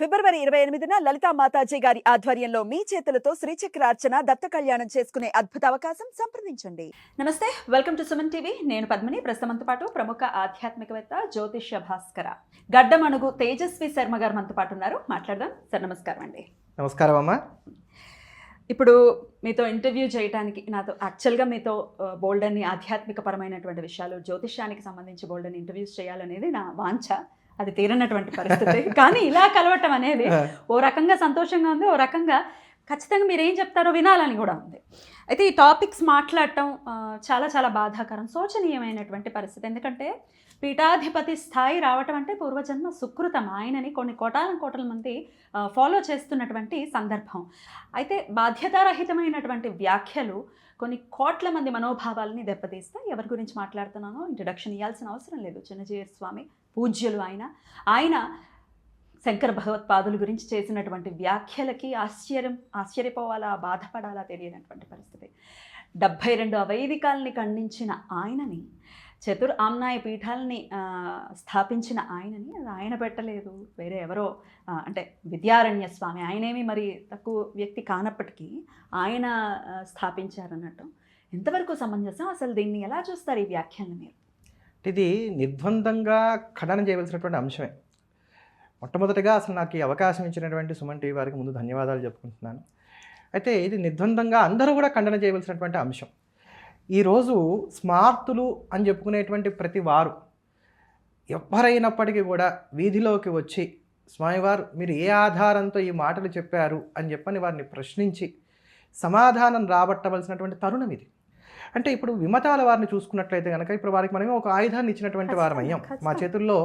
ఫిబ్రవరి 28న లలితా మాతాజీ గారి ఆధ్వర్యంలో మీ చేతులతో శ్రీచక్రార్చన దత్త కళ్యాణం చేసుకునే అద్భుత అవకాశం సంప్రదించండి. నమస్తే, వెల్కమ్ టు సుమన్ టీవీ. నేను పద్మిని. ప్రస్తుతంతో పాటు ప్రముఖ ఆధ్యాత్మికవేత్త జ్యోతిష్య భాస్కర గడ్డమణుగు తేజస్వి శర్మ గారు మనతో పాటు ఉన్నారు. మాట్లాడదాం సార్. నమస్కారం అండి. నమస్కారం అమ్మా. ఇప్పుడు మీతో ఇంటర్వ్యూ చేయడానికి నాతో యాక్చువల్గా మీతో బోల్డన్ని ఆధ్యాత్మికపరమైనటువంటి విషయాలు, జ్యోతిష్యానికి సంబంధించి బోల్డన్ని ఇంటర్వ్యూస్ చేయాలనేది నా వాంఛ. అది తీరనటువంటి పరిస్థితి. కానీ ఇలా కలవటం అనేది ఓ రకంగా సంతోషంగా ఉంది, ఓ రకంగా ఖచ్చితంగా మీరు ఏం చెప్తారో వినాలని కూడా ఉంది. అయితే ఈ టాపిక్స్ మాట్లాడటం చాలా చాలా బాధాకరం, శోచనీయమైనటువంటి పరిస్థితి. ఎందుకంటే పీఠాధిపతి స్థాయి రావటం అంటే పూర్వజన్మ సుకృతం. ఆయనని కొన్ని కోటాల మంది ఫాలో చేస్తున్నటువంటి సందర్భం. అయితే బాధ్యతారహితమైనటువంటి వ్యాఖ్యలు కొన్ని కోట్ల మంది మనోభావాలని దెబ్బతీస్తే ఎవరి గురించి మాట్లాడుతున్నానో ఇంట్రడక్షన్ ఇవ్వాల్సిన అవసరం లేదు. చిన్నజీయర్ స్వామి పూజ్యులు ఆయన శంకర భగవత్పాదుల గురించి చేసినటువంటి వ్యాఖ్యలకి ఆశ్చర్యపోవాలా, బాధపడాలా తెలియనటువంటి పరిస్థితి. 72 అవైదికాలని ఖండించిన ఆయనని, ఆమ్నాయ పీఠాలని స్థాపించిన ఆయనని ఆయన పెట్టలేదు, వేరే ఎవరో, అంటే విద్యారణ్య స్వామి, ఆయనేమి మరి తక్కువ వ్యక్తి కానప్పటికీ ఆయన స్థాపించారన్నట్టు. ఎంతవరకు సమంజసం? అసలు దీన్ని ఎలా చూస్తారు ఈ వ్యాఖ్యలను మీరు? ఇది నిర్ద్వందంగా ఖండన చేయవలసినటువంటి అంశమే. మొట్టమొదటిగా అసలు నాకు ఈ అవకాశం ఇచ్చినటువంటి సుమన్ టీవీ వారికి ముందు ధన్యవాదాలు చెప్పుకుంటున్నాను. అయితే ఇది నిర్ద్వందంగా అందరూ కూడా ఖండన చేయవలసినటువంటి అంశం. ఈరోజు స్మార్తులు అని చెప్పుకునేటువంటి ప్రతి వారు ఎవరైనప్పటికీ కూడా వీధిలోకి వచ్చి స్వామివారు మీరు ఏ ఆధారంతో ఈ మాటలు చెప్పారు అని చెప్పని వారిని ప్రశ్నించి సమాధానం రాబట్టవలసినటువంటి తరుణం ఇది. అంటే ఇప్పుడు విమతాల వారిని చూసుకున్నట్లయితే కనుక ఇప్పుడు వారికి మనమే ఒక ఆయుధాన్ని ఇచ్చినటువంటి వారం అయ్యాం. మా చేతుల్లో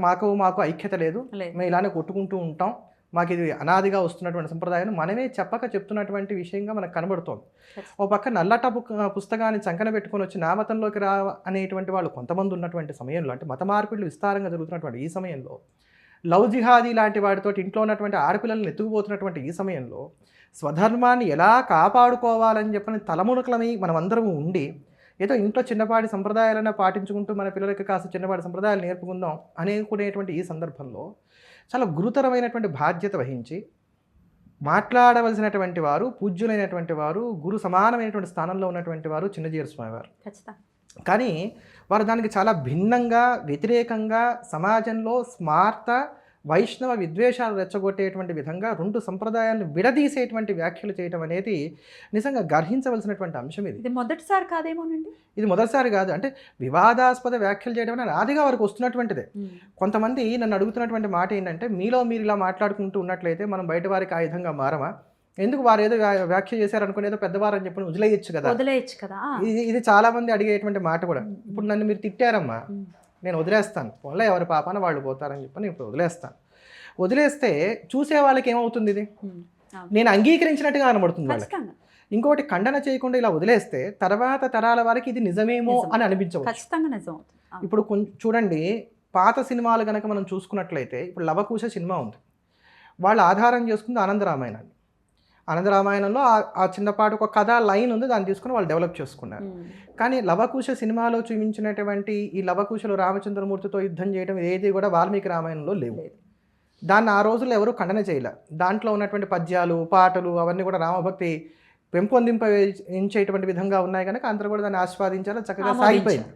మాకు ఐక్యత లేదు, మేము ఇలానే కొట్టుకుంటూ ఉంటాం, మాకు ఇది అనాదిగా వస్తున్నటువంటి సంప్రదాయం మనమే చెప్తున్నటువంటి విషయంగా మనకు కనబడుతోంది. ఓ పక్క నల్లట పుస్తకాన్ని చంకన పెట్టుకొని వచ్చి నా మతంలోకి రా అనేటువంటి వాళ్ళు కొంతమంది ఉన్నటువంటి సమయంలో, అంటే మత మార్పిడులు విస్తారంగా జరుగుతున్నటువంటి ఈ సమయంలో, లవ్ జిహాదీ లాంటి వాటితో ఇంట్లో ఉన్నటువంటి ఆడపిల్లలను ఎత్తుకుపోతున్నటువంటి ఈ సమయంలో స్వధర్మాన్ని ఎలా కాపాడుకోవాలని చెప్పని తలమునకలమై మనమందరం ఉండి ఏదో ఇంట్లో చిన్నపాటి సంప్రదాయాలన్నా పాటించుకుంటూ మన పిల్లలకి కాస్త చిన్నపాటి సంప్రదాయాలు నేర్పుకుందాం అనుకునేటువంటి ఈ సందర్భంలో చాలా గురుతరమైనటువంటి బాధ్యత వహించి మాట్లాడవలసినటువంటి వారు, పూజ్యులైనటువంటి వారు, గురు సమానమైనటువంటి స్థానంలో ఉన్నటువంటి వారు చిన్నజీయర్ స్వామి వారు. కానీ వారు దానికి చాలా భిన్నంగా, వ్యతిరేకంగా సమాజంలో స్మార్త వైష్ణవ విద్వేషాలు రెచ్చగొట్టేటువంటి విధంగా రెండు సంప్రదాయాలను విడదీసేటువంటి వ్యాఖ్యలు చేయడం అనేది నిజంగా గర్హించవలసినటువంటి అంశం. ఇది మొదటిసారి కాదేమోనండి. ఇది మొదటిసారి కాదు. అంటే వివాదాస్పద వ్యాఖ్యలు చేయడం అనేది ఆదిగా వారికి వస్తున్నటువంటిదే. కొంతమంది నన్ను అడుగుతున్నటువంటి మాట ఏంటంటే, మీలో మీరు ఇలా మాట్లాడుకుంటూ ఉన్నట్లయితే మనం బయట వారికి ఆయుధంగా మారమా, ఎందుకు వారు ఏదో వ్యాఖ్య చేశారు ఏదో పెద్దవారు అని చెప్పి వదిలేయచ్చు కదా. ఇది చాలా మంది అడిగేటువంటి మాట కూడా. ఇప్పుడు నన్ను మీరు తిట్టారమ్మా, నేను వదిలేస్తాను, పోలే ఎవరి పాపాన వాళ్ళు పోతారని చెప్పి నేను ఇప్పుడు వదిలేస్తాను. వదిలేస్తే చూసే వాళ్ళకి ఏమవుతుంది, ఇది నేను అంగీకరించినట్టుగా కనబడుతుంది వాళ్ళకి. ఇంకోటి ఖండన చేయకుండా ఇలా వదిలేస్తే తర్వాత తరాల వారికి ఇది నిజమేమో అని అనిపించవచ్చు. ఇప్పుడు చూడండి, పాత సినిమాలు కనుక మనం చూసుకున్నట్లయితే, ఇప్పుడు లవకుశ సినిమా ఉంది, వాళ్ళు ఆధారం చేసుకుంది ఆనందరామాయణాన్ని. ఆనందరామాయణంలో ఆ చిన్నపాటి ఒక కథ లైన్ ఉంది, దాన్ని తీసుకుని వాళ్ళు డెవలప్ చేసుకున్నారు. కానీ లవకుశ సినిమాలో చూపించినటువంటి ఈ లవకుశలు రామచంద్రమూర్తితో యుద్ధం చేయడం ఏది కూడా వాల్మీకి రామాయణంలో లేవు. దాన్ని ఆ రోజుల్లో ఎవరు ఖండన చేయలే. దాంట్లో ఉన్నటువంటి పద్యాలు, పాటలు అవన్నీ కూడా రామభక్తి పెంపొందించేటువంటి విధంగా ఉన్నాయి కనుక అందరూ కూడా దాన్ని ఆస్వాదించాలి, చక్కగా సాగిపోయింది.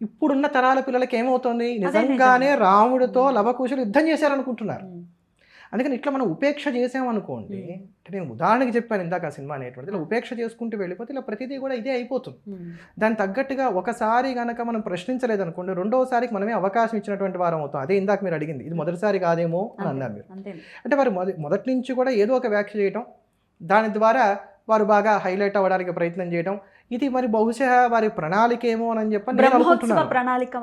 ఇప్పుడున్న తరాల పిల్లలకి ఏమవుతుంది, నిజంగానే రాముడితో లవకుశలు యుద్ధం చేశారనుకుంటున్నారు. అందుకని ఇట్లా మనం ఉపేక్ష చేసామనుకోండి, అంటే నేను ఉదాహరణకి చెప్పాను ఇందాక ఆ సినిమా అనేటువంటిది, ఇలా ఉపేక్ష చేసుకుంటూ వెళ్ళిపోతే ఇలా ప్రతిదీ కూడా ఇదే అయిపోతుంది. దాని తగ్గట్టుగా ఒకసారి కనుక మనం ప్రశ్నించలేదనుకోండి, రెండోసారికి మనమే అవకాశం ఇచ్చినటువంటి వారం అవుతాం. అదే ఇందాక మీరు అడిగింది, ఇది మొదటిసారి కాదేమో అని అన్నారు మీరు. అంటే వారు మొదటి నుంచి కూడా ఏదో ఒక వ్యాఖ్య చేయటం, దాని ద్వారా వారు బాగా హైలైట్ అవ్వడానికి ప్రయత్నం చేయడం, ఇది మరి బహుశా వారి ప్రణాళిక ఏమో అని చెప్పి నేను అనుకుంటున్నాను. ప్రణాళిక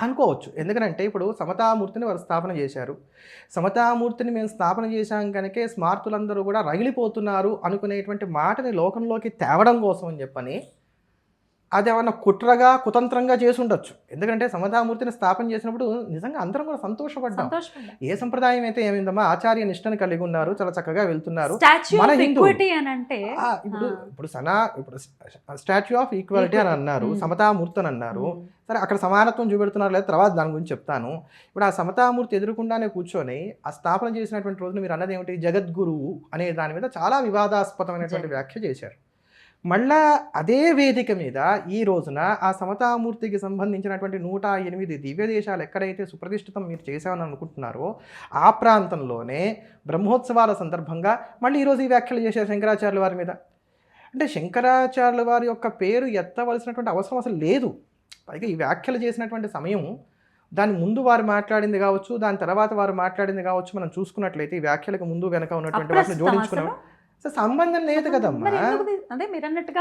అనుకోవచ్చు. ఎందుకంటే ఇప్పుడు సమతామూర్తిని వారు స్థాపన చేశారు. సమతామూర్తిని మేము స్థాపన చేశాం కనుకే స్మార్తులందరూ కూడా రగిలిపోతున్నారు అనుకునేటువంటి మాటని లోకంలోకి తేవడం కోసం అని చెప్పని అదేమన్నా కుట్రగా కుతంత్రంగా చేసి ఉండొచ్చు. ఎందుకంటే సమతామూర్తిని స్థాపన చేసినప్పుడు నిజంగా అందరం కూడా సంతోషపడ్డాం. ఏ సంప్రదాయం అయితే ఏమైందమ్మా, ఆచార్య నిష్టను కలిగి ఉన్నారు, చాలా చక్కగా వెళ్తున్నారు. మన హిందూ ఇప్పుడు స్టాచ్యూ ఆఫ్ ఈక్వాలిటీ అని అన్నారు, సమతామూర్తి అని అన్నారు. సరే, అక్కడ సమానత్వం చూపెడుతున్నారు లేదా తర్వాత దాని గురించి చెప్తాను. ఇప్పుడు ఆ సమతామూర్తి ఎదురుకుండానే కూర్చొని ఆ స్థాపన చేసినటువంటి రోజున మీరు అన్నది ఏమిటి, జగద్గురువు అనే దాని మీద చాలా వివాదాస్పదమైనటువంటి వ్యాఖ్య చేశారు. మళ్ళా అదే వేదిక మీద ఈ రోజున ఆ సమతామూర్తికి సంబంధించినటువంటి 108 దివ్య దేశాలు ఎక్కడైతే సుప్రతిష్ఠితం మీరు చేశామని అనుకుంటున్నారో ఆ ప్రాంతంలోనే బ్రహ్మోత్సవాల సందర్భంగా మళ్ళీ ఈరోజు ఈ వ్యాఖ్యలు చేశారు శంకరాచార్యుల వారి మీద. అంటే శంకరాచార్యుల వారి యొక్క పేరు ఎత్తవలసినటువంటి అవసరం అసలు లేదు. పైగా ఈ వ్యాఖ్యలు చేసినటువంటి సమయం, దాని ముందు వారు మాట్లాడింది కావచ్చు, దాని తర్వాత వారు మాట్లాడింది కావచ్చు, మనం చూసుకున్నట్లయితే ఈ వ్యాఖ్యలకు ముందు వెనక ఉన్నటువంటి వాటిని జోడించుకున్నాం. అసలు సంబంధం లేదు కదమ్మా,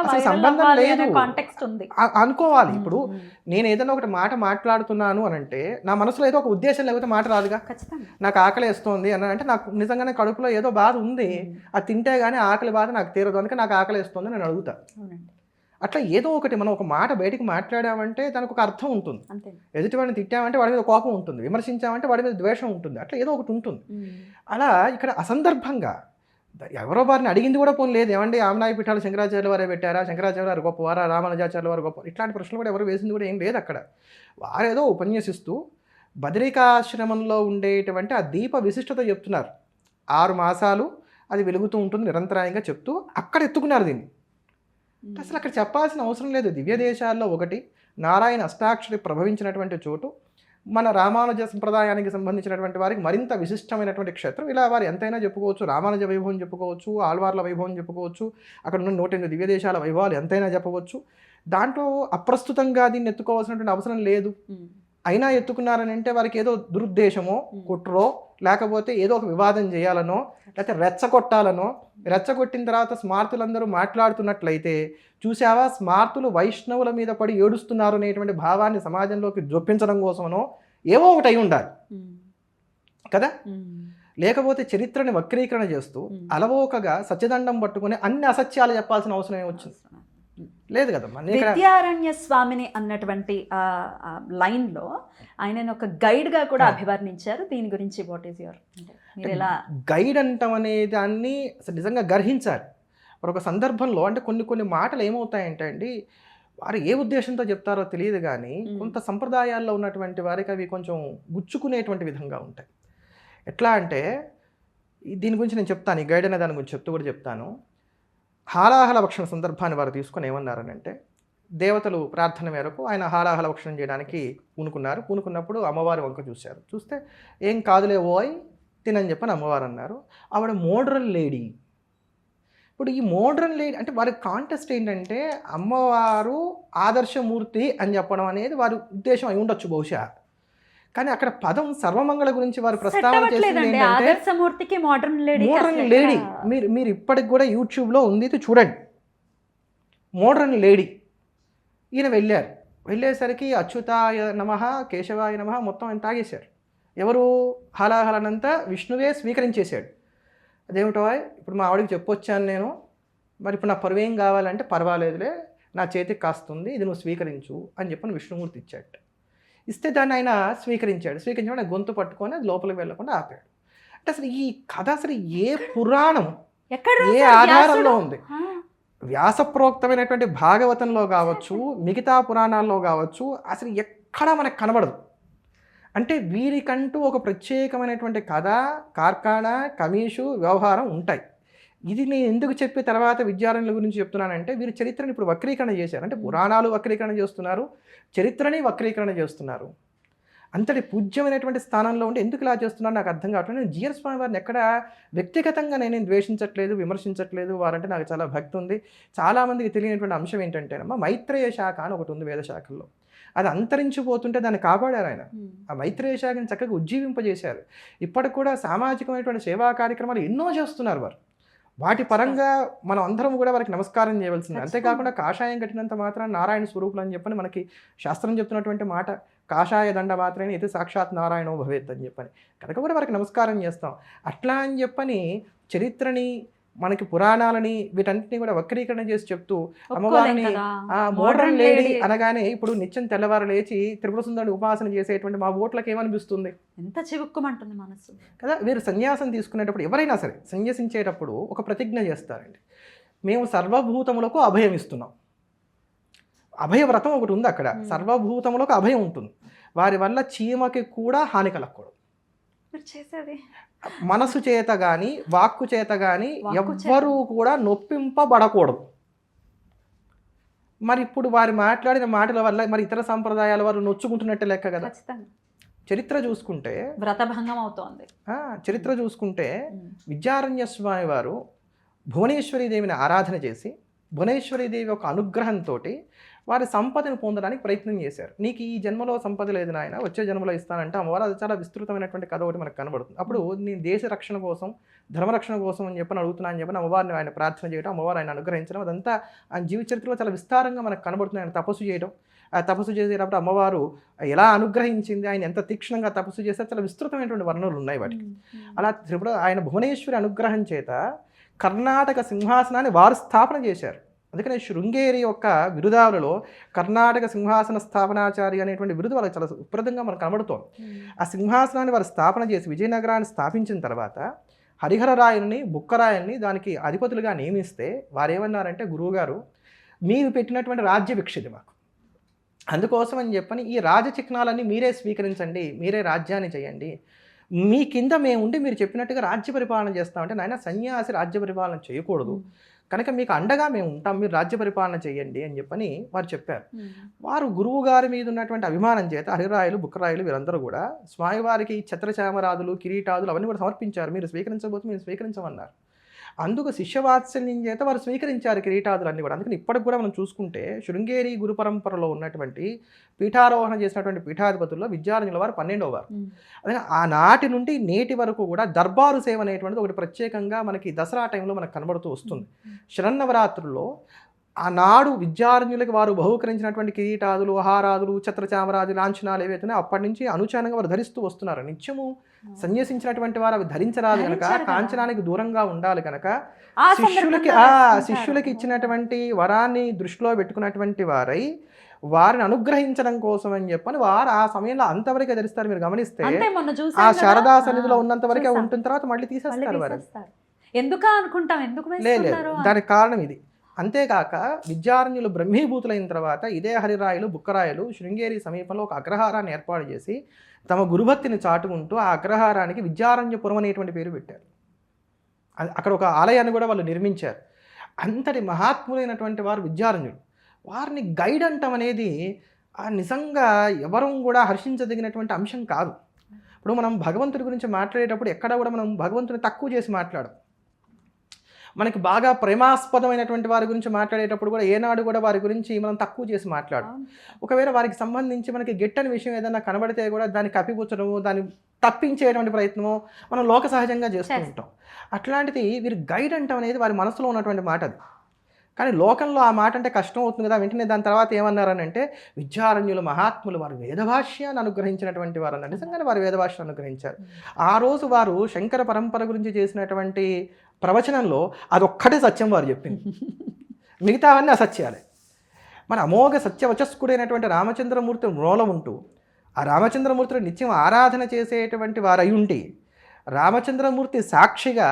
అసలు సంబంధం లేదు అనుకోవాలి. ఇప్పుడు నేను ఏదైనా ఒకటి మాట మాట్లాడుతున్నాను అని అంటే నా మనసులో ఏదో ఒక ఉద్దేశం లేకపోతే మాట రాదుగా. నాకు ఆకలి వేస్తుంది అని అంటే నాకు నిజంగానే కడుపులో ఏదో బాధ ఉంది, అది తింటే కానీ ఆకలి బాధ నాకు తీరదు, అందుకే నాకు ఆకలి వేస్తుంది నేను అడుగుతా. అట్లా ఏదో ఒకటి మనం ఒక మాట బయటికి మాట్లాడామంటే దానికి ఒక అర్థం ఉంటుంది. ఎదుటివాడిని తిట్టామంటే వాడి మీద కోపం ఉంటుంది, విమర్శించామంటే వాడి మీద ద్వేషం ఉంటుంది, అట్లా ఏదో ఒకటి ఉంటుంది. అలా ఇక్కడ అసందర్భంగా ఎవరో వారిని అడిగింది కూడా పోనీ లేదు, ఏమండి ఆమ్నాయ పీఠాలు శంకరాచార్యుల వారే పెట్టారా, శంకరాచార్య వారు గొప్పవారా, రామానుజాచార్యుల వారు గొప్ప, ఇట్లాంటి ప్రశ్నలు కూడా ఎవరు వేసింది కూడా ఏం లేదు. అక్కడ వారేదో ఉపన్యసిస్తూ బదరికాశ్రమంలో ఉండేటువంటి ఆ దీప విశిష్టత చెప్తున్నారు. 6 మాసాలు అది వెలుగుతూ ఉంటుంది నిరంతరాయంగా చెప్తూ అక్కడ ఎత్తుకున్నారు దీన్ని. అసలు అక్కడ చెప్పాల్సిన అవసరం లేదు. దివ్య దేశాల్లో ఒకటి నారాయణ అష్టాక్షరి ప్రభవించినటువంటి చోటు, మన రామానుజ సంప్రదాయానికి సంబంధించినటువంటి వారికి మరింత విశిష్టమైనటువంటి క్షేత్రం. ఇలా వారు ఎంతైనా చెప్పుకోవచ్చు, రామానుజ వైభవం చెప్పుకోవచ్చు, ఆళ్వార్ల వైభవం చెప్పుకోవచ్చు, అక్కడ ఉన్న 108 దివ్య దేశాల వైభవాలు ఎంతైనా చెప్పవచ్చు. దాంట్లో అప్రస్తుతంగా దీన్ని ఎత్తుకోవాల్సినటువంటి అవసరం లేదు. అయినా ఎత్తుకున్నారని అంటే వారికి ఏదో దురుద్దేశమో కుట్రో లేకపోతే ఏదో ఒక వివాదం చేయాలనో లేకపోతే రెచ్చగొట్టాలనో, రెచ్చగొట్టిన తర్వాత స్మార్తులందరూ మాట్లాడుతున్నట్లయితే చూసావా స్మార్తులు వైష్ణవుల మీద పడి ఏడుస్తున్నారు అనేటువంటి భావాన్ని సమాజంలోకి జొప్పించడం కోసమనో ఏవో ఒకటి అయి ఉండాలి కదా. లేకపోతే చరిత్రని వక్రీకరణ చేస్తూ అలవోకగా సత్యదండం పట్టుకుని అన్ని అసత్యాలు చెప్పాల్సిన అవసరం ఏమొచ్చింది, లేదు కదమ్మా. విద్యారణ్య స్వామిని అన్నటువంటి లైన్లో ఆయన ఒక గైడ్గా కూడా అభివర్ణించారు. దీని గురించి వాట్ ఈస్ యువర్, మీరు ఎలా గైడ్ అంటాం అనే దాన్ని నిజంగా గర్హించాలి. మరి ఒక సందర్భంలో అంటే కొన్ని మాటలు ఏమవుతాయంటే అండి, వారు ఏ ఉద్దేశంతో చెప్తారో తెలియదు కానీ కొంత సంప్రదాయాల్లో ఉన్నటువంటి వారికి అవి కొంచెం గుచ్చుకునేటువంటి విధంగా ఉంటాయి. ఎట్లా అంటే దీని గురించి నేను చెప్తాను, ఈ గైడ్ అనే దాని గురించి చెప్తూ కూడా చెప్తాను. హాలాహల భక్షణ సందర్భాన్ని వారు తీసుకొని ఏమన్నారనంటే, దేవతలు ప్రార్థన మేరకు ఆయన హాలాహల భక్షణం చేయడానికి పూనుకున్నప్పుడు అమ్మవారి వంక చూశారు. చూస్తే ఏం కాదులే ఓయ్ తినని చెప్పని అమ్మవారు అన్నారు. ఆవిడ మోడ్రన్ లేడీ. ఇప్పుడు ఈ మోడ్రన్ లేడీ అంటే వారి కాంటెస్ట్ ఏంటంటే అమ్మవారు ఆదర్శమూర్తి అని చెప్పడం అనేది వారి ఉద్దేశం అయి ఉండొచ్చు బహుశా. కానీ అక్కడ పదం సర్వమంగళ గురించి వారు ప్రస్తావన చేసింది ఏంటంటే మోడ్రన్ లేడీ. మీరు ఇప్పటికి కూడా యూట్యూబ్లో ఉంది, ఇది చూడండి. మోడ్రన్ లేడీ ఈయన వెళ్ళేసరికి అచ్యుతాయ నమః కేశవాయ నమః మొత్తం ఆయన తాగేశారు. ఎవరు హలాహలనంతా విష్ణువే స్వీకరించేశాడు. అదేమిటో ఇప్పుడు మా ఆవిడకి చెప్పొచ్చాను నేను, మరి ఇప్పుడు నా పరువేం కావాలంటే పర్వాలేదులే నా చేతికి కాస్తుంది, ఇది నువ్వు స్వీకరించు అని చెప్పని విష్ణుమూర్తి ఇచ్చాడు. ఇస్తే దాన్ని ఆయన స్వీకరించడం గొంతు పట్టుకొని అది లోపలికి వెళ్ళకుండా ఆపాడు. అంటే అసలు ఈ కథ అసలు ఏ పురాణం ఏ ఆధారంలో ఉంది? వ్యాసప్రోక్తమైనటువంటి భాగవతంలో కావచ్చు, మిగతా పురాణాల్లో కావచ్చు, అసలు ఎక్కడా మనకు కనబడదు. అంటే వీరికంటూ ఒక ప్రత్యేకమైనటువంటి కథ, కార్ఖానా, కమీషు, వ్యవహారం ఉంటాయి. ఇది నేను ఎందుకు చెప్పి తర్వాత విద్యారణ్యుల గురించి చెప్తున్నానంటే, వీరి చరిత్రను ఇప్పుడు వక్రీకరణ చేశారు. అంటే పురాణాలు వక్రీకరణ చేస్తున్నారు, చరిత్రని వక్రీకరణ చేస్తున్నారు. అంతటి పూజ్యమైనటువంటి స్థానంలో ఉండి ఎందుకు ఇలా చేస్తున్నారు నాకు అర్థం కావట్లేదు. నేను జిఆర్ స్వామి వారిని ఎక్కడ వ్యక్తిగతంగా నేను ద్వేషించట్లేదు, విమర్శించట్లేదు. వారంటే నాకు చాలా భక్తి ఉంది. చాలామందికి తెలియనటువంటి అంశం ఏంటంటేనమ్మా, మైత్రేయ శాఖ అని ఒకటి ఉంది వేద శాఖల్లో. అది అంతరించిపోతుంటే దాన్ని కాపాడారు ఆయన. ఆ మైత్రేయ శాఖని చక్కగా ఉజ్జీవింపజేశారు. ఇప్పటికి కూడా సామాజికమైనటువంటి సేవా కార్యక్రమాలు ఎన్నో చేస్తున్నారు వారు. వాటి పరంగా మనం అందరం కూడా వారికి నమస్కారం చేయవలసింది. అంతేకాకుండా కాషాయం కట్టినంత మాత్రం నారాయణ స్వరూపులు అని చెప్పని మనకి శాస్త్రం చెప్తున్నటువంటి మాట, కాషాయ దండ మాత్రమే ఇది సాక్షాత్ నారాయణో భవేత్ అని చెప్పని, కనుక కూడా వారికి నమస్కారం చేస్తాం. అట్లా అని చెప్పని చరిత్రని మనకి పురాణాలని వీటన్నిటిని కూడా వక్రీకరణ చేసి చెప్తూ ఒప్పుకోలేం అమ్మవారిని కదా. మోడర్న్ లేడీ అనగానే ఇప్పుడు నిత్యం తెల్లవారు లేచి త్రిపుర సుందరుని ఉపాసన చేసేటువంటి మా ఓట్లకు ఏమనిపిస్తుంది ఎంత చివుక్కుమంటుంది మనసు. కదా. వీరు సన్యాసం తీసుకునేటప్పుడు ఎవరైనా సరే సన్యసించేటప్పుడు ఒక ప్రతిజ్ఞ చేస్తారండి. మేము సర్వభూతములకు అభయం ఇస్తున్నాం. అభయవ్రతం ఒకటి ఉంది అక్కడ. సర్వభూతములకు అభయం ఉంటుంది. వారి వల్ల చీమకి కూడా హాని కలగకూడదు. చేసేది మనసు చేత కానీ వాక్కు చేత కానీ ఎవ్వరూ కూడా నొప్పింపబడకూడదు. మరి ఇప్పుడు వారి మాట్లాడిన మాటల వల్ల మరి ఇతర సంప్రదాయాల వారు నొచ్చుకుంటున్నట్టే లెక్క కదా. చరిత్ర చూసుకుంటే వ్రతభంగం అవుతోంది. చరిత్ర చూసుకుంటే విద్యారణ్య స్వామి వారు భువనేశ్వరీదేవిని ఆరాధన చేసి భువనేశ్వరీదేవి యొక్క అనుగ్రహంతో వారి సంపదను పొందడానికి ప్రయత్నం చేశారు. నీకు ఈ జన్మలో సంపద లేదు నాయన, వచ్చే జన్మలో ఇస్తానంటే అమ్మవారు అది చాలా విస్తృతమైనటువంటి కథ ఒకటి మనకు కనబడుతుంది. అప్పుడు నేను దేశ రక్షణ కోసం ధర్మరక్షణ కోసం అని చెప్పని అడుగుతున్నాను అని చెప్పని అమ్మవారిని ఆయన ప్రార్థన చేయడం, అమ్మవారు ఆయన అనుగ్రహించడం, అదంతా ఆయన జీవిత చరిత్రలో చాలా విస్తారంగా మనకు కనబడుతుంది. ఆయన తపస్సు చేయడం, ఆ తపస్సు చేసేటప్పుడు అమ్మవారు ఎలా అనుగ్రహించింది, ఆయన ఎంత తీక్షణంగా తపస్సు చేస్తే చాలా విస్తృతమైనటువంటి వర్ణనలు ఉన్నాయి వాటికి. అలా త్రిపుర ఆయన భువనేశ్వరి అనుగ్రహం చేత కర్ణాటక సింహాసనాన్ని వారు స్థాపన చేశారు. అందుకనే శృంగేరి యొక్క బిరుదావులలో కర్ణాటక సింహాసన స్థాపనాచారి అనేటువంటి బిరుదు వాళ్ళకి చాలా సుప్రదంగా మనకు కనబడుతోంది. ఆ సింహాసనాన్ని వారు స్థాపన చేసి విజయనగరాన్ని స్థాపించిన తర్వాత హరిహరరాయల్ని బుక్కరాయల్ని దానికి అధిపతులుగా నియమిస్తే వారు ఏమన్నారంటే, గురువుగారు మీరు పెట్టినటువంటి రాజ్య విక్షిది మాకు, అందుకోసం అని చెప్పని ఈ రాజచిహ్నాలన్నీ మీరే స్వీకరించండి, మీరే రాజ్యాన్ని చేయండి, మీ కింద మేము ఉండి మీరు చెప్పినట్టుగా రాజ్య పరిపాలన చేస్తామంటే, నాయన సన్యాసి రాజ్య పరిపాలన చేయకూడదు కనుక మీకు అండగా మేము ఉంటాం, మీరు రాజ్య పరిపాలన చేయండి అని చెప్పని వారు చెప్పారు. వారు గురువు గారి మీద ఉన్నటువంటి అభిమానం చేత హరిరాయలు బుక్కరాయలు వీరందరూ కూడా స్వామివారికి ఛత్రచామరాదులు కిరీటాదులు అవన్నీ కూడా సమర్పించారు. మీరు స్వీకరించబోతే మీరు స్వీకరించమన్నారు. అందుకు శిష్యవాత్సల్యం చేత వారు స్వీకరించారు కిరీటాదులన్నీ కూడా. అందుకని ఇప్పటికి కూడా మనం చూసుకుంటే శృంగేరి గురు పరంపరలో ఉన్నటువంటి పీఠారోహణ చేసినటువంటి పీఠాధిపతుల్లో విద్యారణ్యుల వారు 12వ వారు. అదే ఆనాటి నుండి నేటి వరకు కూడా దర్బారు సేవ అనేటువంటిది ఒకటి ప్రత్యేకంగా మనకి దసరా టైంలో మనకు కనబడుతూ వస్తుంది. శరన్నవరాత్రుల్లో ఆనాడు విద్యారణ్యులకి వారు బహుకరించినటువంటి కిరీటాదులు హారాదులు ఛత్రచామరాది లాంఛనాలు ఏవైతే అప్పటి నుంచి అనుచానంగా వారు ధరిస్తూ వస్తున్నారు. నిత్యము సన్యసించినటువంటి వారు అవి ధరించరాదు కనుక, కాంచనానికి దూరంగా ఉండాలి కనుక శిష్యులకి ఇచ్చినటువంటి వరాన్ని దృష్టిలో పెట్టుకున్నటువంటి వారై వారిని అనుగ్రహించడం కోసం అని చెప్పని వారు ఆ సమయంలో అంతవరకే ధరిస్తారు. మీరు గమనిస్తే ఆ శారదా సన్నిధిలో ఉన్నంత వరకే ఉంటుంది, తర్వాత మళ్ళీ తీసేస్తారు వారు. ఎందుకు అనుకుంటాం, ఎందుకు లేదు, దానికి కారణం ఇది. అంతేకాక విద్యారణ్యులు బ్రహ్మీభూతులైన తర్వాత ఇదే హరిరాయలు బుక్కరాయలు శృంగేరి సమీపంలో ఒక అగ్రహారాన్ని ఏర్పాటు చేసి తమ గురుభక్తిని చాటుకుంటూ ఆ అగ్రహారానికి విద్యారణ్యపురం అనేటువంటి పేరు పెట్టారు. అక్కడ ఒక ఆలయాన్ని కూడా వాళ్ళు నిర్మించారు. అంతటి మహాత్ములైనటువంటి వారు విద్యారణ్యులు. వారిని గైడ్ అంటాం అనేది నిజంగా ఎవరూ కూడా హర్షించదగినటువంటి అంశం కాదు. ఇప్పుడు మనం భగవంతుడి గురించి మాట్లాడేటప్పుడు ఎక్కడ కూడా మనం భగవంతుని తక్కువ చేసి మాట్లాడం. మనకి బాగా ప్రేమాస్పదమైనటువంటి వారి గురించి మాట్లాడేటప్పుడు కూడా ఏనాడు కూడా వారి గురించి మనం తక్కువ చేసి మాట్లాడం. ఒకవేళ వారికి సంబంధించి మనకి గిట్టని విషయం ఏదైనా కనబడితే కూడా దాన్ని కప్పిపుచ్చడము, దాన్ని తప్పించేటువంటి ప్రయత్నము మనం లోక సహజంగా చేస్తూ ఉంటాం. అట్లాంటిది వీరు గైడ్ అంటాం అనేది వారి మనసులో ఉన్నటువంటి మాట అది. కానీ లోకంలో ఆ మాట అంటే కష్టం అవుతుంది కదా. వెంటనే దాని తర్వాత ఏమన్నారని అంటే, విద్యారణ్యులు మహాత్ములు వారు వేదభాష్యాన్ని అనుగ్రహించినటువంటి వారు అన్నారు. నిజంగానే వారు వేదభాష్యాన్ని అనుగ్రహించారు. ఆ రోజు వారు శంకర పరంపర గురించి చేసినటువంటి ప్రవచనంలో అదొక్కటే సత్యం వారు చెప్పింది, మిగతావన్నీ అసత్యాలే. మన అమోఘ సత్యవచస్కుడైనటువంటి రామచంద్రమూర్తి మూలం ఉంటూ ఆ రామచంద్రమూర్తిని నిత్యం ఆరాధన చేసేటువంటి వారు అయి ఉండి రామచంద్రమూర్తి సాక్షిగా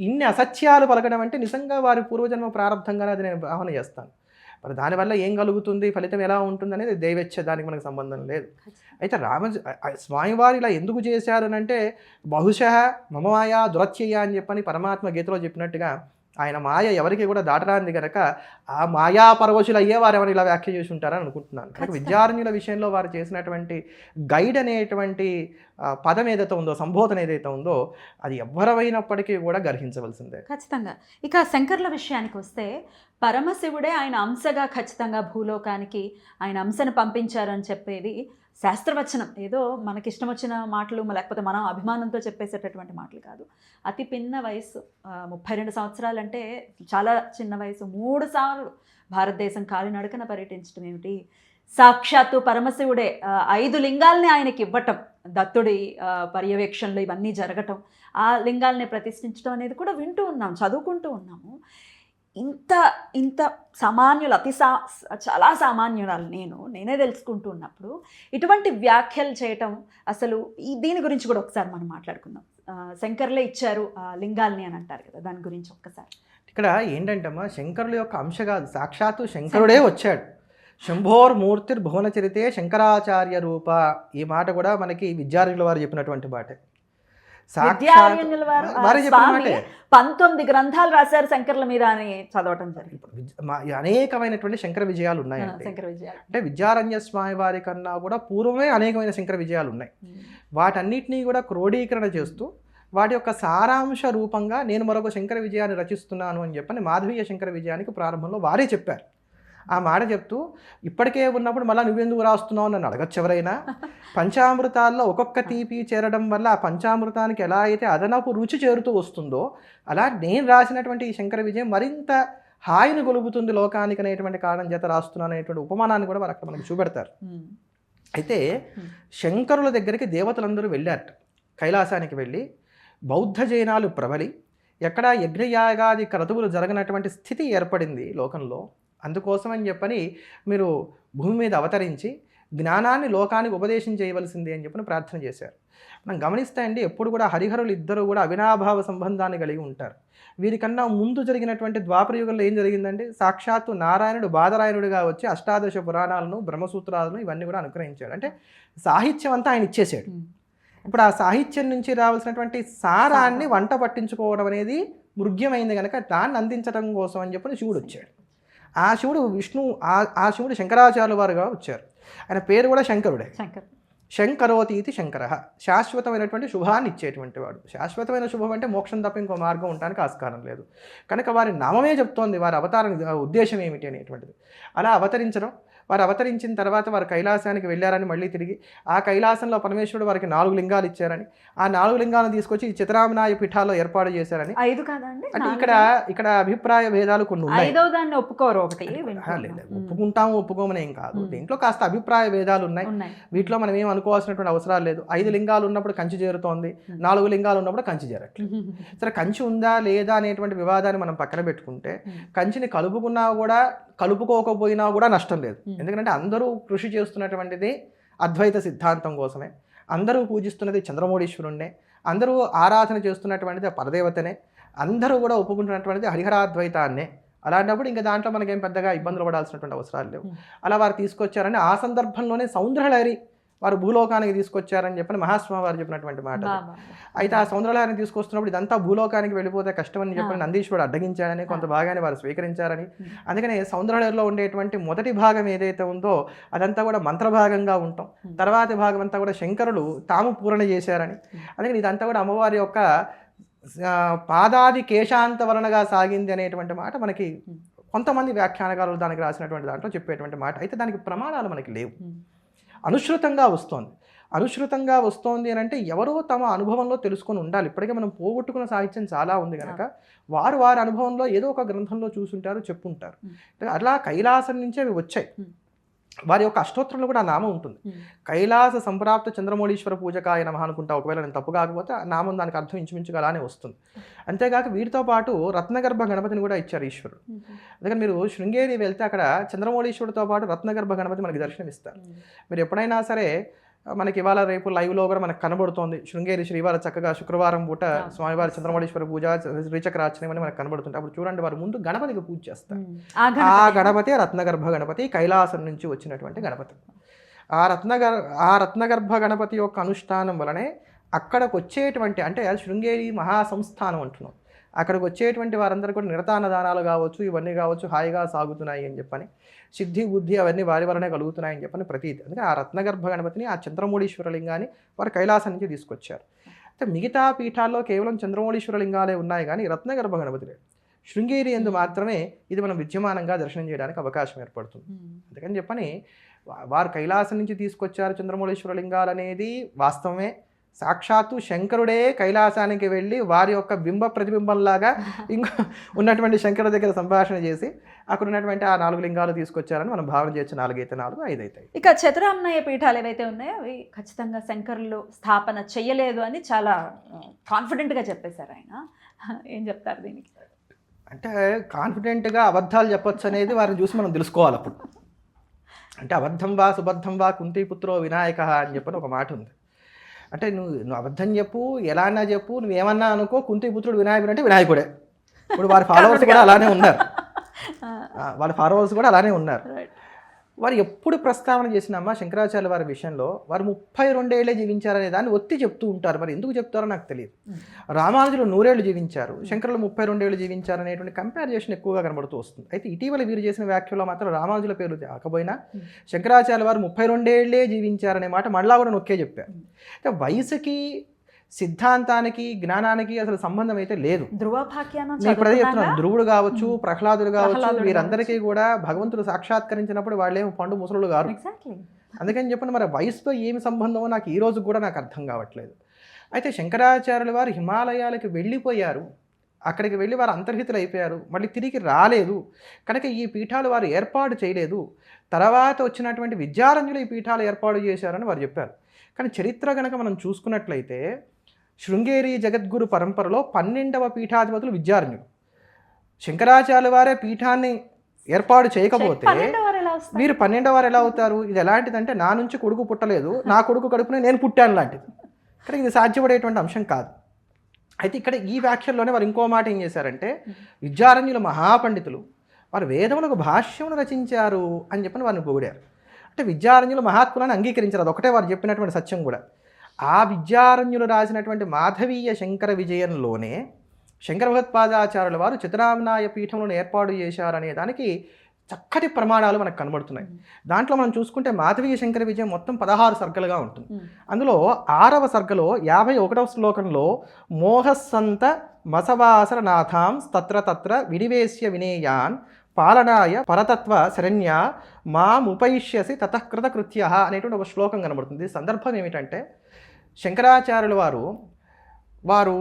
ఇన్ని అసత్యాలు పలకడం అంటే నిజంగా వారి పూర్వజన్మ ప్రారంభంగానే అది నేను భావన చేస్తాను. మరి దానివల్ల ఏం కలుగుతుంది, ఫలితం ఎలా ఉంటుంది అనేది దైవేచ్ఛ, దానికి మనకు సంబంధం లేదు. అయితే స్వామివారు ఇలా ఎందుకు చేశారు అంటే, బహుశः మమ మాయా దురత్యయ అని చెప్పని పరమాత్మ గీతలో చెప్పినట్టుగా ఆయన మాయ ఎవరికి కూడా దాటరాంది కనుక ఆ మాయా పరవశులు అయ్యే వారు ఎవరు ఇలా వ్యాఖ్య చేసి ఉంటారని అనుకుంటున్నాను. కనుక విద్యారణ్యుల విషయంలో వారు చేసినటువంటి గైడ్ అనేటువంటి పదం ఏదైతే ఉందో, సంబోధన ఏదైతే ఉందో, అది ఎవ్వరైనప్పటికీ కూడా గర్హించవలసిందే ఖచ్చితంగా. ఇక శంకర్ల విషయానికి వస్తే పరమశివుడే ఆయన అంశగా ఖచ్చితంగా భూలోకానికి ఆయన అంశను పంపించారని చెప్పేది శాస్త్రవచనం. ఏదో మనకిష్టం వచ్చిన మాటలు లేకపోతే మనం అభిమానంతో చెప్పేసేటటువంటి మాటలు కాదు. అతి పిన్న వయసు 32 సంవత్సరాలు అంటే చాలా చిన్న వయసు. 3 సార్లు భారతదేశం కాలినడకన పర్యటించడం ఏమిటి, సాక్షాత్తు పరమశివుడే 5 లింగాల్ని ఆయనకి ఇవ్వటం, దత్తుడి పర్యవేక్షణలో ఇవన్నీ జరగటం, ఆ లింగాల్ని ప్రతిష్ఠించడం అనేది కూడా వింటూ ఉన్నాం, చదువుకుంటూ ఉన్నాము. ఇంత ఇంత సామాన్యులు, చాలా సామాన్యురాలు నేనే తెలుసుకుంటూ ఉన్నప్పుడు ఇటువంటి వ్యాఖ్యలు చేయటం అసలు దీని గురించి కూడా ఒకసారి మనం మాట్లాడుకుందాం. శంకర్లే ఇచ్చారు ఆ లింగాల్ని అని అంటారు కదా, దాని గురించి ఒక్కసారి. ఇక్కడ ఏంటంటమ్మా, శంకరుల యొక్క అంశ కాదు, సాక్షాత్తు శంకరుడే వచ్చాడు. శంభోర్మూర్తిర్ భువనచరితే శంకరాచార్య రూప. ఈ మాట కూడా మనకి విద్యార్థుల వారు చెప్పినటువంటి మాట. విద్యారణ్యుల వారు స్వామి 19 గ్రంథాలు రాశారు శంకర్ల మీద అని చదవటం జరిగింది. అనేకమైనటువంటి శంకర విజయాలు ఉన్నాయి. అంటే విద్యారణ్య స్వామి వారి కన్నా కూడా పూర్వమే అనేకమైన శంకర విజయాలు ఉన్నాయి. వాటన్నిటినీ కూడా క్రోడీకరణ చేస్తూ వాటి యొక్క సారాంశ రూపంగా నేను మరొక శంకర విజయాన్ని రచిస్తున్నాను అని చెప్పని మాధవీయ శంకర విజయానికి ప్రారంభంలో వారే చెప్పారు. ఆ మాట చెప్తూ ఇప్పటికే ఉన్నప్పుడు మళ్ళీ నువ్వెందుకు రాస్తున్నావు నన్ను అడగచ్చు ఎవరైనా. పంచామృతాల్లో ఒక్కొక్క తీపి చేరడం వల్ల ఆ పంచామృతానికి ఎలా అయితే అదనపు రుచి చేరుతూ వస్తుందో అలా నేను రాసినటువంటి ఈ శంకర విజయం మరింత హాయిని గొలుపుతుంది లోకానికి అనేటువంటి కారణం చేత రాస్తున్నాను అనేటువంటి ఉపమానాన్ని కూడా వారు అక్కడ మనకు చూపెడతారు. అయితే శంకరుల దగ్గరికి దేవతలందరూ వెళ్ళారట. కైలాసానికి వెళ్ళి బౌద్ధ జైనాలు ప్రబలి ఎక్కడ యజ్ఞయాగాది క్రతువులు జరగనటువంటి స్థితి ఏర్పడింది లోకంలో. అందుకోసం అని చెప్పని మీరు భూమి మీద అవతరించి జ్ఞానాన్ని లోకానికి ఉపదేశం చేయవలసింది అని చెప్పని ప్రార్థన చేశారు. మనం గమనిస్తే అండి, ఎప్పుడు కూడా హరిహరులు ఇద్దరు కూడా అవినాభావ సంబంధాన్ని కలిగి ఉంటారు. వీరికన్నా ముందు జరిగినటువంటి ద్వాపరయుగంలో ఏం జరిగిందండి, సాక్షాత్తు నారాయణుడు బాదరాయణుడిగా వచ్చి అష్టాదశ పురాణాలను బ్రహ్మసూత్రాలను ఇవన్నీ కూడా అనుగ్రహించాడు. అంటే సాహిత్యం అంతా ఆయన ఇచ్చేసాడు. ఇప్పుడు ఆ సాహిత్యం నుంచి రావాల్సినటువంటి సారాన్ని వంట పట్టించుకోవడం అనేది మృగ్యమైంది కనుక దాన్ని అందించడం కోసం అని చెప్పని శివుడు వచ్చాడు. ఆ శివుడు ఆ శివుడు శంకరాచార్యుల వారుగా వచ్చారు. ఆయన పేరు కూడా శంకరుడే. శంకరోతి ఇది శంకర, శాశ్వతమైనటువంటి శుభాన్ని ఇచ్చేటువంటి వాడు. శాశ్వతమైన శుభం అంటే మోక్షం తప్ప ఇంకో మార్గం ఉండడానికి ఆస్కారం లేదు కనుక వారి నామమే చెప్తోంది వారి అవతారం ఉద్దేశం ఏమిటి అనేటువంటిది. అలా అవతరించడం, వారు అవతరించిన తర్వాత వారు కైలాసానికి వెళ్ళారని మళ్ళీ తిరిగి ఆ కైలాసంలో పరమేశ్వరుడు వారికి 4 లింగాలు ఇచ్చారని, ఆ 4 లింగాలను తీసుకొచ్చి ఈ చిత్రామనాయ పీఠాల్లో ఏర్పాటు చేశారని. 5 కాదండి, అంటే ఇక్కడ అభిప్రాయ భేదాలు కొన్ని ఉన్నాయి. ఒప్పుకోరు, ఒప్పుకుంటాము ఒప్పుకోమని ఏం కాదు, దీంట్లో కాస్త అభిప్రాయ భేదాలు ఉన్నాయి. వీటిలో మనం ఏం అనుకోవాల్సినటువంటి అవసరాలు లేదు. 5 లింగాలు ఉన్నప్పుడు కంచి చేరుతోంది, 4 లింగాలు ఉన్నప్పుడు కంచి చేరట్లేదు. సరే, కంచి ఉందా లేదా అనేటువంటి వివాదాన్ని మనం పక్కన పెట్టుకుంటే కంచిని కలుపుకున్నా కూడా కలుపుకోకపోయినా కూడా నష్టం లేదు. ఎందుకంటే అందరూ కృషి చేస్తున్నటువంటిది అద్వైత సిద్ధాంతం కోసమే, అందరూ పూజిస్తున్నది చంద్రమౌళీశ్వరుణ్ణే, అందరూ ఆరాధన చేస్తున్నటువంటిది పరదేవతనే, అందరూ కూడా ఒప్పుకుంటున్నటువంటిది హరిహరాద్వైతాన్నే. అలాంటప్పుడు ఇంకా దాంట్లో మనకేం పెద్దగా ఇబ్బందులు పడాల్సినటువంటి అవసరాలు లేవు. అలా వారు తీసుకొచ్చారని ఆ సందర్భంలోనే సౌందర్యలహరి వారు భూలోకానికి తీసుకొచ్చారని చెప్పని మహాస్వామి వారు చెప్పినటువంటి మాట. అయితే ఆ సౌందర్యలహరిని తీసుకొస్తున్నప్పుడు ఇదంతా భూలోకానికి వెళ్ళిపోతే కష్టమని చెప్పని నందీశ్వరుడు అడ్డగించాడని కొంత భాగాన్ని వారు స్వీకరించారని, అందుకని సౌందర్యలహరిలో ఉండేటువంటి మొదటి భాగం ఏదైతే ఉందో అదంతా కూడా మంత్రభాగంగా ఉంటాం, తర్వాతి భాగం అంతా కూడా శంకరులు తాము పూరణ చేశారని, అందుకని ఇదంతా కూడా అమ్మవారి యొక్క పాదాది కేశాంత వలనగా సాగింది అనేటువంటి మాట మనకి కొంతమంది వ్యాఖ్యానకారులు దానికి రాసినటువంటి దాంట్లో చెప్పేటువంటి మాట. అయితే దానికి ప్రమాణాలు మనకి లేవు, అనుశ్రుతంగా వస్తోంది. అనుశ్రుతంగా వస్తోంది అని అంటే ఎవరో తమ అనుభవంలో తెలుసుకొని ఉండాలి. ఇప్పటికే మనం పోగొట్టుకున్న సాహిత్యం చాలా ఉంది కనుక వారి అనుభవంలో ఏదో ఒక గ్రంథంలో చూసుంటారు, చెప్పుంటారు. అట్లా కైలాసం నుంచే అవి వచ్చాయి. వారి యొక్క అష్టోత్తరంలో కూడా ఆ నామం ఉంటుంది. కైలాస సంప్రాప్త చంద్రమౌళీశ్వర పూజకాయ నమః అనుకుంటా, ఒకవేళ నేను తప్పు కాకపోతే ఆ నామం దానికి అర్థం ఇంచుమించుగా అలానే వస్తుంది. అంతేకాక వీటితో పాటు రత్నగర్భ గణపతిని కూడా ఇచ్చారు ఈశ్వరుడు. అందుకని మీరు శృంగేరి వెళ్తే అక్కడ చంద్రమౌళీశ్వరుడితో పాటు రత్నగర్భ గణపతి మనకి దర్శనమిస్తారు. మీరు ఎప్పుడైనా సరే మనకి ఇవాళ రేపు లైవ్లో కూడా మనకు కనబడుతోంది. శృంగేరి శ్రీవారు చక్కగా శుక్రవారం పూట స్వామివారి చంద్రమౌళీశ్వర పూజ, శ్రీచక్రార్చన అని మనకు కనబడుతుంటాయి. అప్పుడు చూడండి, వారు ముందు గణపతికి పూజ చేస్తారు. ఆ గణపతి రత్నగర్భ గణపతి, కైలాసం నుంచి వచ్చినటువంటి గణపతి. ఆ రత్నగర్భ గణపతి యొక్క అనుష్ఠానం వలనే అక్కడికి వచ్చేటువంటి, అంటే శృంగేరి మహాసంస్థానం అంటున్నాం, అక్కడికి వచ్చేటువంటి వారందరూ కూడా నిరతానదానాలు కావచ్చు, ఇవన్నీ కావచ్చు హాయిగా సాగుతున్నాయి అని చెప్పని, సిద్ధి బుద్ధి అవన్నీ వారి వలనే కలుగుతున్నాయని చెప్పని ప్రతీతి. అందుకే ఆ రత్నగర్భ గణపతిని, ఆ చంద్రమౌళీశ్వర లింగాన్ని వారు కైలాసం నుంచి తీసుకొచ్చారు. అయితే మిగతా పీఠాల్లో కేవలం చంద్రమౌళీశ్వర లింగాలే ఉన్నాయి కానీ రత్నగర్భ గణపతి లేదు. శృంగేరి యందు మాత్రమే ఇది మనం విద్యమానంగా దర్శనం చేయడానికి అవకాశం ఏర్పడుతుంది. అందుకని చెప్పని వారు కైలాసం నుంచి తీసుకొచ్చారు చంద్రమౌళీశ్వర లింగాలు అనేది వాస్తవమే, సాక్షాత్తు శంకరుడే కైలాసానికి వెళ్ళి వారి యొక్క బింబ ప్రతిబింబంలాగా ఇంకా ఉన్నటువంటి శంకరుడి దగ్గర సంభాషణ చేసి అక్కడ ఉన్నటువంటి ఆ 4 లింగాలు తీసుకొచ్చారని మనం భావన చేయొచ్చు. 4 అయితే 4, 5 అవుతాయి. ఇక చతురామ్నాయ పీఠాలు ఏవైతే ఉన్నాయో అవి ఖచ్చితంగా శంకరులు స్థాపన చెయ్యలేదు అని చాలా కాన్ఫిడెంట్గా చెప్పేశారు ఆయన. ఏం చెప్తారు దీనికి? అంటే కాన్ఫిడెంట్గా అబద్ధాలు చెప్పొచ్చు అనేది వారిని చూసి మనం తెలుసుకోవాలి. అప్పుడు అంటే అబద్ధం వా సుబద్ధం వా కుంతీపుత్రో వినాయక అని చెప్పని ఒక మాట ఉంది. అంటే నువ్వు అబద్ధం చెప్పు, ఎలా అన్నా చెప్పు, నువ్వేమన్నా అనుకో, కుంతీపుత్రుడు వినాయకుడు అంటే వినాయకుడే. ఇప్పుడు వారి ఫాలోవర్స్ కూడా అలానే ఉన్నారు. వాళ్ళ ఫాలోవర్స్ కూడా అలానే ఉన్నారు. వారు ఎప్పుడు ప్రస్తావన చేసినమ్మా శంకరాచార్య వారి విషయంలో వారు 32 ఏళ్ళే జీవించారనే దాన్ని ఒత్తి చెప్తూ ఉంటారు. మరి ఎందుకు చెప్తారో నాకు తెలియదు. రామానుజులు 100 ఏళ్ళు జీవించారు, శంకరులు 32 ఏళ్ళు జీవించారు అనేటువంటి కంపారిజేషన్ ఎక్కువగా కనబడుతూ వస్తుంది. అయితే ఇటీవల వీరు చేసిన వ్యాఖ్యలో మాత్రం రామానుజుల పేరు కాకపోయినా శంకరాచార్య వారు 32 ఏళ్ళే జీవించారనే మాట మళ్ళా కూడా నొక్కే చెప్పారు. అయితే వయసుకి సిద్ధాంతానికి జ్ఞానానికి అసలు సంబంధం అయితే లేదు. ఇప్పుడు అదే చెప్తున్నాను, ధ్రువుడు కావచ్చు, ప్రహ్లాదుడు కావచ్చు, వీరందరికీ కూడా భగవంతుడు సాక్షాత్కరించినప్పుడు వాళ్ళేమో పండు ముసలుడు గారు. అందుకని చెప్పండి, మరి వయసుతో ఏమి సంబంధమో నాకు ఈ రోజు కూడా నాకు అర్థం కావట్లేదు. అయితే శంకరాచార్యుల వారు హిమాలయాలకు వెళ్ళిపోయారు, అక్కడికి వెళ్ళి వారు అంతర్హితులు అయిపోయారు, మళ్ళీ తిరిగి రాలేదు కనుక ఈ పీఠాలు వారు ఏర్పాటు చేయలేదు. తర్వాత వచ్చినటువంటి విద్యారణ్యులు ఈ పీఠాలు ఏర్పాటు చేశారని వారు చెప్పారు. కానీ చరిత్ర కనుక మనం చూసుకున్నట్లయితే శృంగేరి జగద్గురు పరంపరలో 12వ పీఠాధిపతులు విద్యారణ్యులు. శంకరాచార్యుల వారే పీఠాన్ని ఏర్పాటు చేయకపోతే వీరు 12వ వారు ఎలా అవుతారు? ఇది ఎలాంటిదంటే నా నుంచి కొడుకు పుట్టలేదు, నా కొడుకు కడుపునే నేను పుట్టాను లాంటిది. కానీ ఇది సాధ్యపడేటువంటి అంశం కాదు. అయితే ఇక్కడ ఈ వ్యాఖ్యల్లోనే వారు ఇంకో మాట ఏం చేశారంటే విద్యారణ్యులు మహాపండితులు, వారు వేదములకు భాష్యమును రచించారు అని చెప్పని వారిని పొగిడారు. అంటే విద్యారణ్యులు మహాత్ములను అంగీకరించారు, అదొకటే వారు చెప్పినటువంటి సత్యం కూడా. ఆ విద్యారణ్యులు రాసినటువంటి మాధవీయ శంకర విజయంలోనే శంకర భగవత్పాదాచార్యుల వారు చతురామ్నాయ పీఠములను ఏర్పాటు చేశారనే దానికి చక్కటి ప్రమాణాలు మనకు కనబడుతున్నాయి. దాంట్లో మనం చూసుకుంటే మాధవీయ శంకర విజయం మొత్తం 16 సర్గలుగా ఉంటుంది. అందులో 6వ సర్గలో 51వ శ్లోకంలో మోహస్సంత మసవాసర నాథాం తత్ర తత్ర వినివేశ్య వినేయాన్ పాలనాయ పరతత్వ శరణ్య మాముపైష్యసి తతఃకృత కృత్య అనేటువంటి ఒక శ్లోకం కనబడుతుంది. సందర్భం ఏమిటంటే శంకరాచార్యుల వారు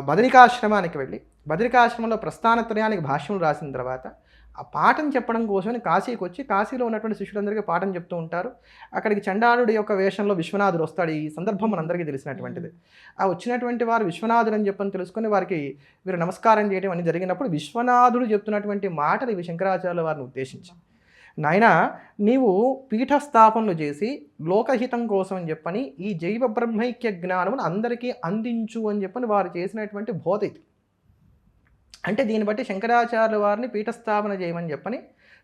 బదరికాశ్రమానికి వెళ్ళి బదరికాశ్రమంలో ప్రస్థానత్రయానికి భాష్యములు రాసిన తర్వాత ఆ పాఠం చెప్పడం కోసమని కాశీకి వచ్చి కాశీలో ఉన్నటువంటి శిష్యులందరికీ పాఠం చెప్తూ ఉంటారు. అక్కడికి చండాలుడి యొక్క వేషంలో విశ్వనాథుడు వస్తాడు. ఈ సందర్భం మనందరికీ తెలిసినటువంటిది. ఆ వచ్చినటువంటి వారు విశ్వనాథుడు అని చెప్పని తెలుసుకొని వారికి వీరు నమస్కారం చేయడం అని జరిగినప్పుడు విశ్వనాథుడు చెప్తున్నటువంటి మాటలు ఇవి శంకరాచార్యుల వారిని ఉద్దేశించి, నాయన నీవు పీఠస్థాపనలు చేసి లోకహితం కోసం అని చెప్పని ఈ జైవ బ్రహ్మైక్య జ్ఞానమును అందరికీ అందించు అని చెప్పని వారు చేసినటువంటి బోధ ఇది. అంటే దీన్ని బట్టి శంకరాచార్యుల వారిని పీఠస్థాపన చేయమని చెప్పని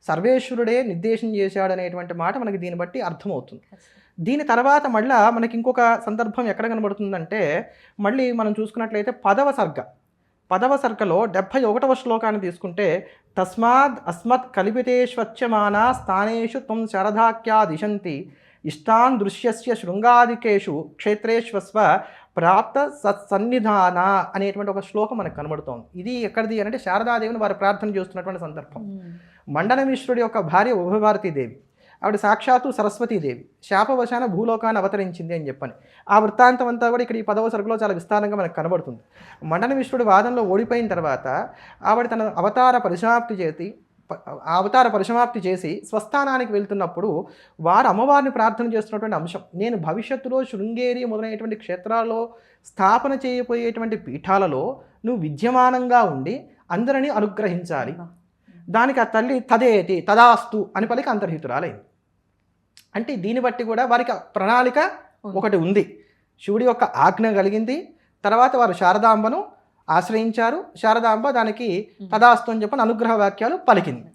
సర్వేశ్వరుడే నిర్దేశం చేశాడనేటువంటి మాట మనకి దీన్ని బట్టి అర్థమవుతుంది. దీని తర్వాత మళ్ళీ మనకి ఇంకొక సందర్భం ఎక్కడ కనబడుతుందంటే మళ్ళీ మనం చూసుకున్నట్లయితే 10వ సర్గలో 71వ శ్లోకాన్ని తీసుకుంటే తస్మాద్ అస్మత్ కల్పితేష్వచ్యమానా స్థానేషు త్వం శరధాఖ్యా దిశంతి ఇష్టాన్ దృశ్యస్య శృంగాదికేషు క్షేత్రేష్వస్వ ప్రాప్త సత్సన్నిధాన అనేటువంటి ఒక శ్లోకం మనకు కనబడుతోంది. ఇది ఎక్కడిది అంటే శారదాదేవిని వారు ప్రార్థన చేస్తున్నటువంటి సందర్భం. మండనమిశ్రుడి యొక్క భార్య ఉభయభారతీదేవి, ఆవిడ సాక్షాత్తు సరస్వతీదేవి శాపవశాన భూలోకాన్ని అవతరించింది అని చెప్పని ఆ వృత్తాంతం అంతా కూడా ఇక్కడ ఈ 10వ సర్గలో చాలా విస్తారంగా మనకు కనబడుతుంది. మండనమిశ్రుడి వాదనలో ఓడిపోయిన తర్వాత ఆవిడ తన అవతార పరిసమాప్తి చేసి స్వస్థానానికి వెళ్తున్నప్పుడు వారు అమ్మవారిని ప్రార్థన చేస్తున్నటువంటి అంశం, నేను భవిష్యత్తులో శృంగేరి మొదలైనటువంటి క్షేత్రాల్లో స్థాపన చేయబోయేటువంటి పీఠాలలో నువ్వు విద్యమానంగా ఉండి అందరినీ అనుగ్రహించాలి. దానికి ఆ తల్లి తదేతి తదాస్తు అని పలికి అంతర్హితురాలైంది. అంటే దీన్ని బట్టి కూడా వారికి ప్రణాళిక ఒకటి ఉంది. శివుడి యొక్క ఆజ్ఞ కలిగింది, తర్వాత వారు శారదాంబను ఆశ్రయించారు, శారదాంబ దానికి తదాస్తు అని చెప్పని అనుగ్రహ వాక్యాలు పలికింది.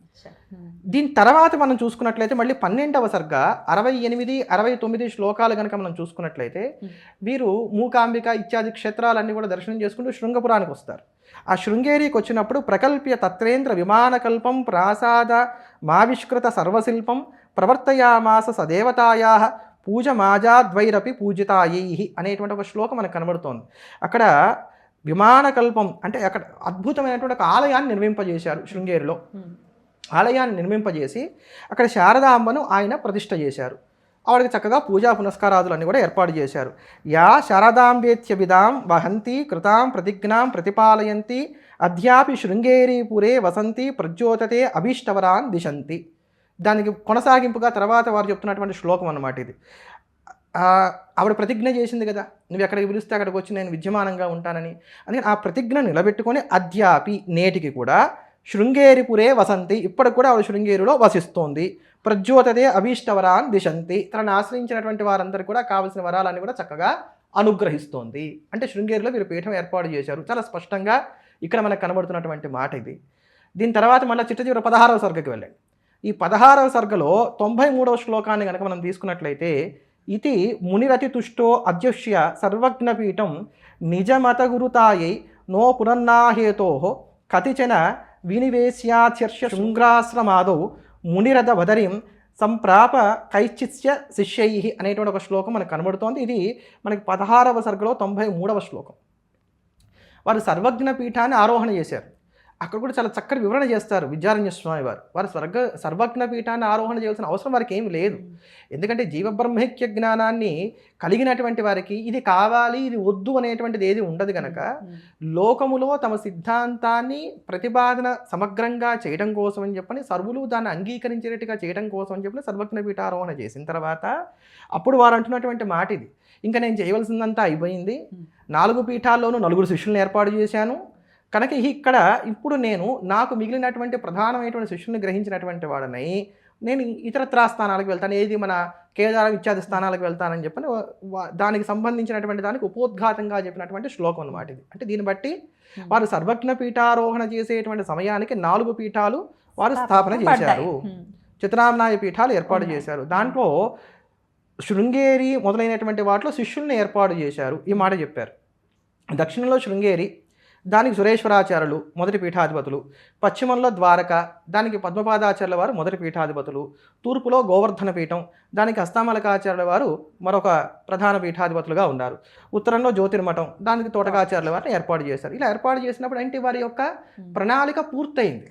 దీని తర్వాత మనం చూసుకున్నట్లయితే మళ్ళీ 12వ సర్గ 68, 69 శ్లోకాలు కనుక మనం చూసుకున్నట్లయితే వీరు మూకాంబిక ఇత్యాది క్షేత్రాలన్నీ కూడా దర్శనం చేసుకుంటూ శృంగపురానికి వస్తారు. ఆ శృంగేరికి వచ్చినప్పుడు ప్రకల్ప్య తత్రేంద్ర విమానకల్పం ప్రాసాద మావిష్కృత సర్వశిల్పం ప్రవర్తయామాస సదేవతాయా పూజ మాజాద్వైరపి పూజితాయై అనేటువంటి ఒక శ్లోకం మనకు కనబడుతోంది. అక్కడ విమానకల్పం అంటే అక్కడ అద్భుతమైనటువంటి ఒక ఆలయాన్ని నిర్మింపజేశారు. శృంగేరిలో ఆలయాన్ని నిర్మింపజేసి అక్కడ శారదాంబను ఆయన ప్రతిష్ఠ చేశారు. ఆవిడకి చక్కగా పూజా పునస్కారాదులన్నీ కూడా ఏర్పాటు చేశారు. యా శారదాంబేత్య విదాం వహంతి కృతాం ప్రతిజ్ఞాం ప్రతిపాలయంతి అద్యాపి శృంగేరీపురే వసంతి ప్రజ్యోతతే అభీష్టవరాన్ దిశంతి. దానికి కొనసాగింపుగా తర్వాత వారు చెప్తున్నటువంటి శ్లోకం అన్నమాట ఇది. ఆవిడ ప్రతిజ్ఞ చేసింది కదా, నువ్వు ఎక్కడికి పిలిస్తే అక్కడికి వచ్చి నేను విద్యమానంగా ఉంటానని. అందుకని ఆ ప్రతిజ్ఞ నిలబెట్టుకొని అద్యాపి నేటికి కూడా శృంగేరిపురే వసంతి, ఇప్పటికి కూడా ఆవిడ శృంగేరిలో వసిస్తోంది. ప్రజ్యోతదే అభీష్టవరాన్ దిశంతి, తనను ఆశ్రయించినటువంటి వారందరికీ కూడా కావలసిన వరాలన్నీ కూడా చక్కగా అనుగ్రహిస్తోంది. అంటే శృంగేరిలో వీరు పీఠం ఏర్పాటు చేశారు. చాలా స్పష్టంగా ఇక్కడ మనకు కనబడుతున్నటువంటి మాట ఇది. దీని తర్వాత మళ్ళీ చిట్ట 16వ సర్గకి వెళ్ళండి. ఈ 16వ సర్గలో 93వ శ్లోకాన్ని కనుక మనం తీసుకున్నట్లయితే, ఇది మునిరతి తుష్టో అధ్యక్ష్య సర్వజ్ఞపీఠం నిజమత గురుతాయై నో పునర్నాహేతో కతిచన వినివేశ్యాచర్ష శృంగాశ్రమాదౌ మునిరథ వదరిం సంప్రాప కైచిత్స్య శిష్యై అనేటువంటి ఒక శ్లోకం మనకు కనబడుతోంది. ఇది మనకి 16వ సర్గలో 93వ శ్లోకం. వారు సర్వజ్ఞ పీఠాన్ని ఆరోహణ చేశారు. అక్కడ కూడా చాలా చక్కటి వివరణ చేస్తారు విద్యారణ్య స్వామి వారు. వారు సర్వజ్ఞ పీఠాన్ని ఆరోహణ చేయాల్సిన అవసరం వారికి ఏమి లేదు. ఎందుకంటే జీవబ్రహ్మైక్య జ్ఞానాన్ని కలిగినటువంటి వారికి ఇది కావాలి ఇది వద్దు అనేటువంటిది ఏది ఉండదు కనుక, లోకములో తమ సిద్ధాంతాన్ని ప్రతిపాదన సమగ్రంగా చేయడం కోసం అని చెప్పని సర్వులు దాన్ని అంగీకరించేటట్టుగా చేయడం కోసం అని చెప్పని సర్వజ్ఞ పీఠ ఆరోహణ చేసిన తర్వాత అప్పుడు వారు అంటున్నటువంటి మాట ఇది, ఇంకా నేను చేయవలసిందంతా అయిపోయింది, 4 పీఠాల్లోనూ 4 శిష్యులను ఏర్పాటు చేశాను కనుక ఇక్కడ ఇప్పుడు నేను నాకు మిగిలినటువంటి ప్రధానమైనటువంటి శిష్యుల్ని గ్రహించినటువంటి వాడినై నేను ఇతరత్రా స్థానాలకు వెళ్తాను, ఏది మన కేదారం ఇత్యాది స్థానాలకు వెళ్తానని చెప్పని దానికి సంబంధించినటువంటి దానికి ఉపోద్ఘాతంగా చెప్పినటువంటి శ్లోకం అన్నమాట ఇది. అంటే దీన్ని బట్టి వారు సర్వజ్ఞ పీఠారోహణ చేసేటువంటి సమయానికి 4 పీఠాలు వారు స్థాపన చేశారు, చిత్రామ్నాయ పీఠాలు ఏర్పాటు చేశారు. దాంట్లో శృంగేరి మొదలైనటువంటి వాటిలో శిష్యుల్ని ఏర్పాటు చేశారు. ఈ మాట చెప్పారు. దక్షిణంలో శృంగేరి, దానికి సురేశ్వరాచార్యులు మొదటి పీఠాధిపతులు, పశ్చిమంలో ద్వారక, దానికి పద్మపాదాచార్యుల వారు మొదటి పీఠాధిపతులు, తూర్పులో గోవర్ధన పీఠం, దానికి హస్తమలకాచార్యుల వారు మరొక ప్రధాన పీఠాధిపతులుగా ఉన్నారు, ఉత్తరంలో జ్యోతిర్మఠం, దానికి తోటకాచార్యుల వారిని ఏర్పాటు చేశారు. ఇలా ఏర్పాటు చేసినప్పుడు ఏంటి వారి యొక్క ప్రణాళిక పూర్తయింది.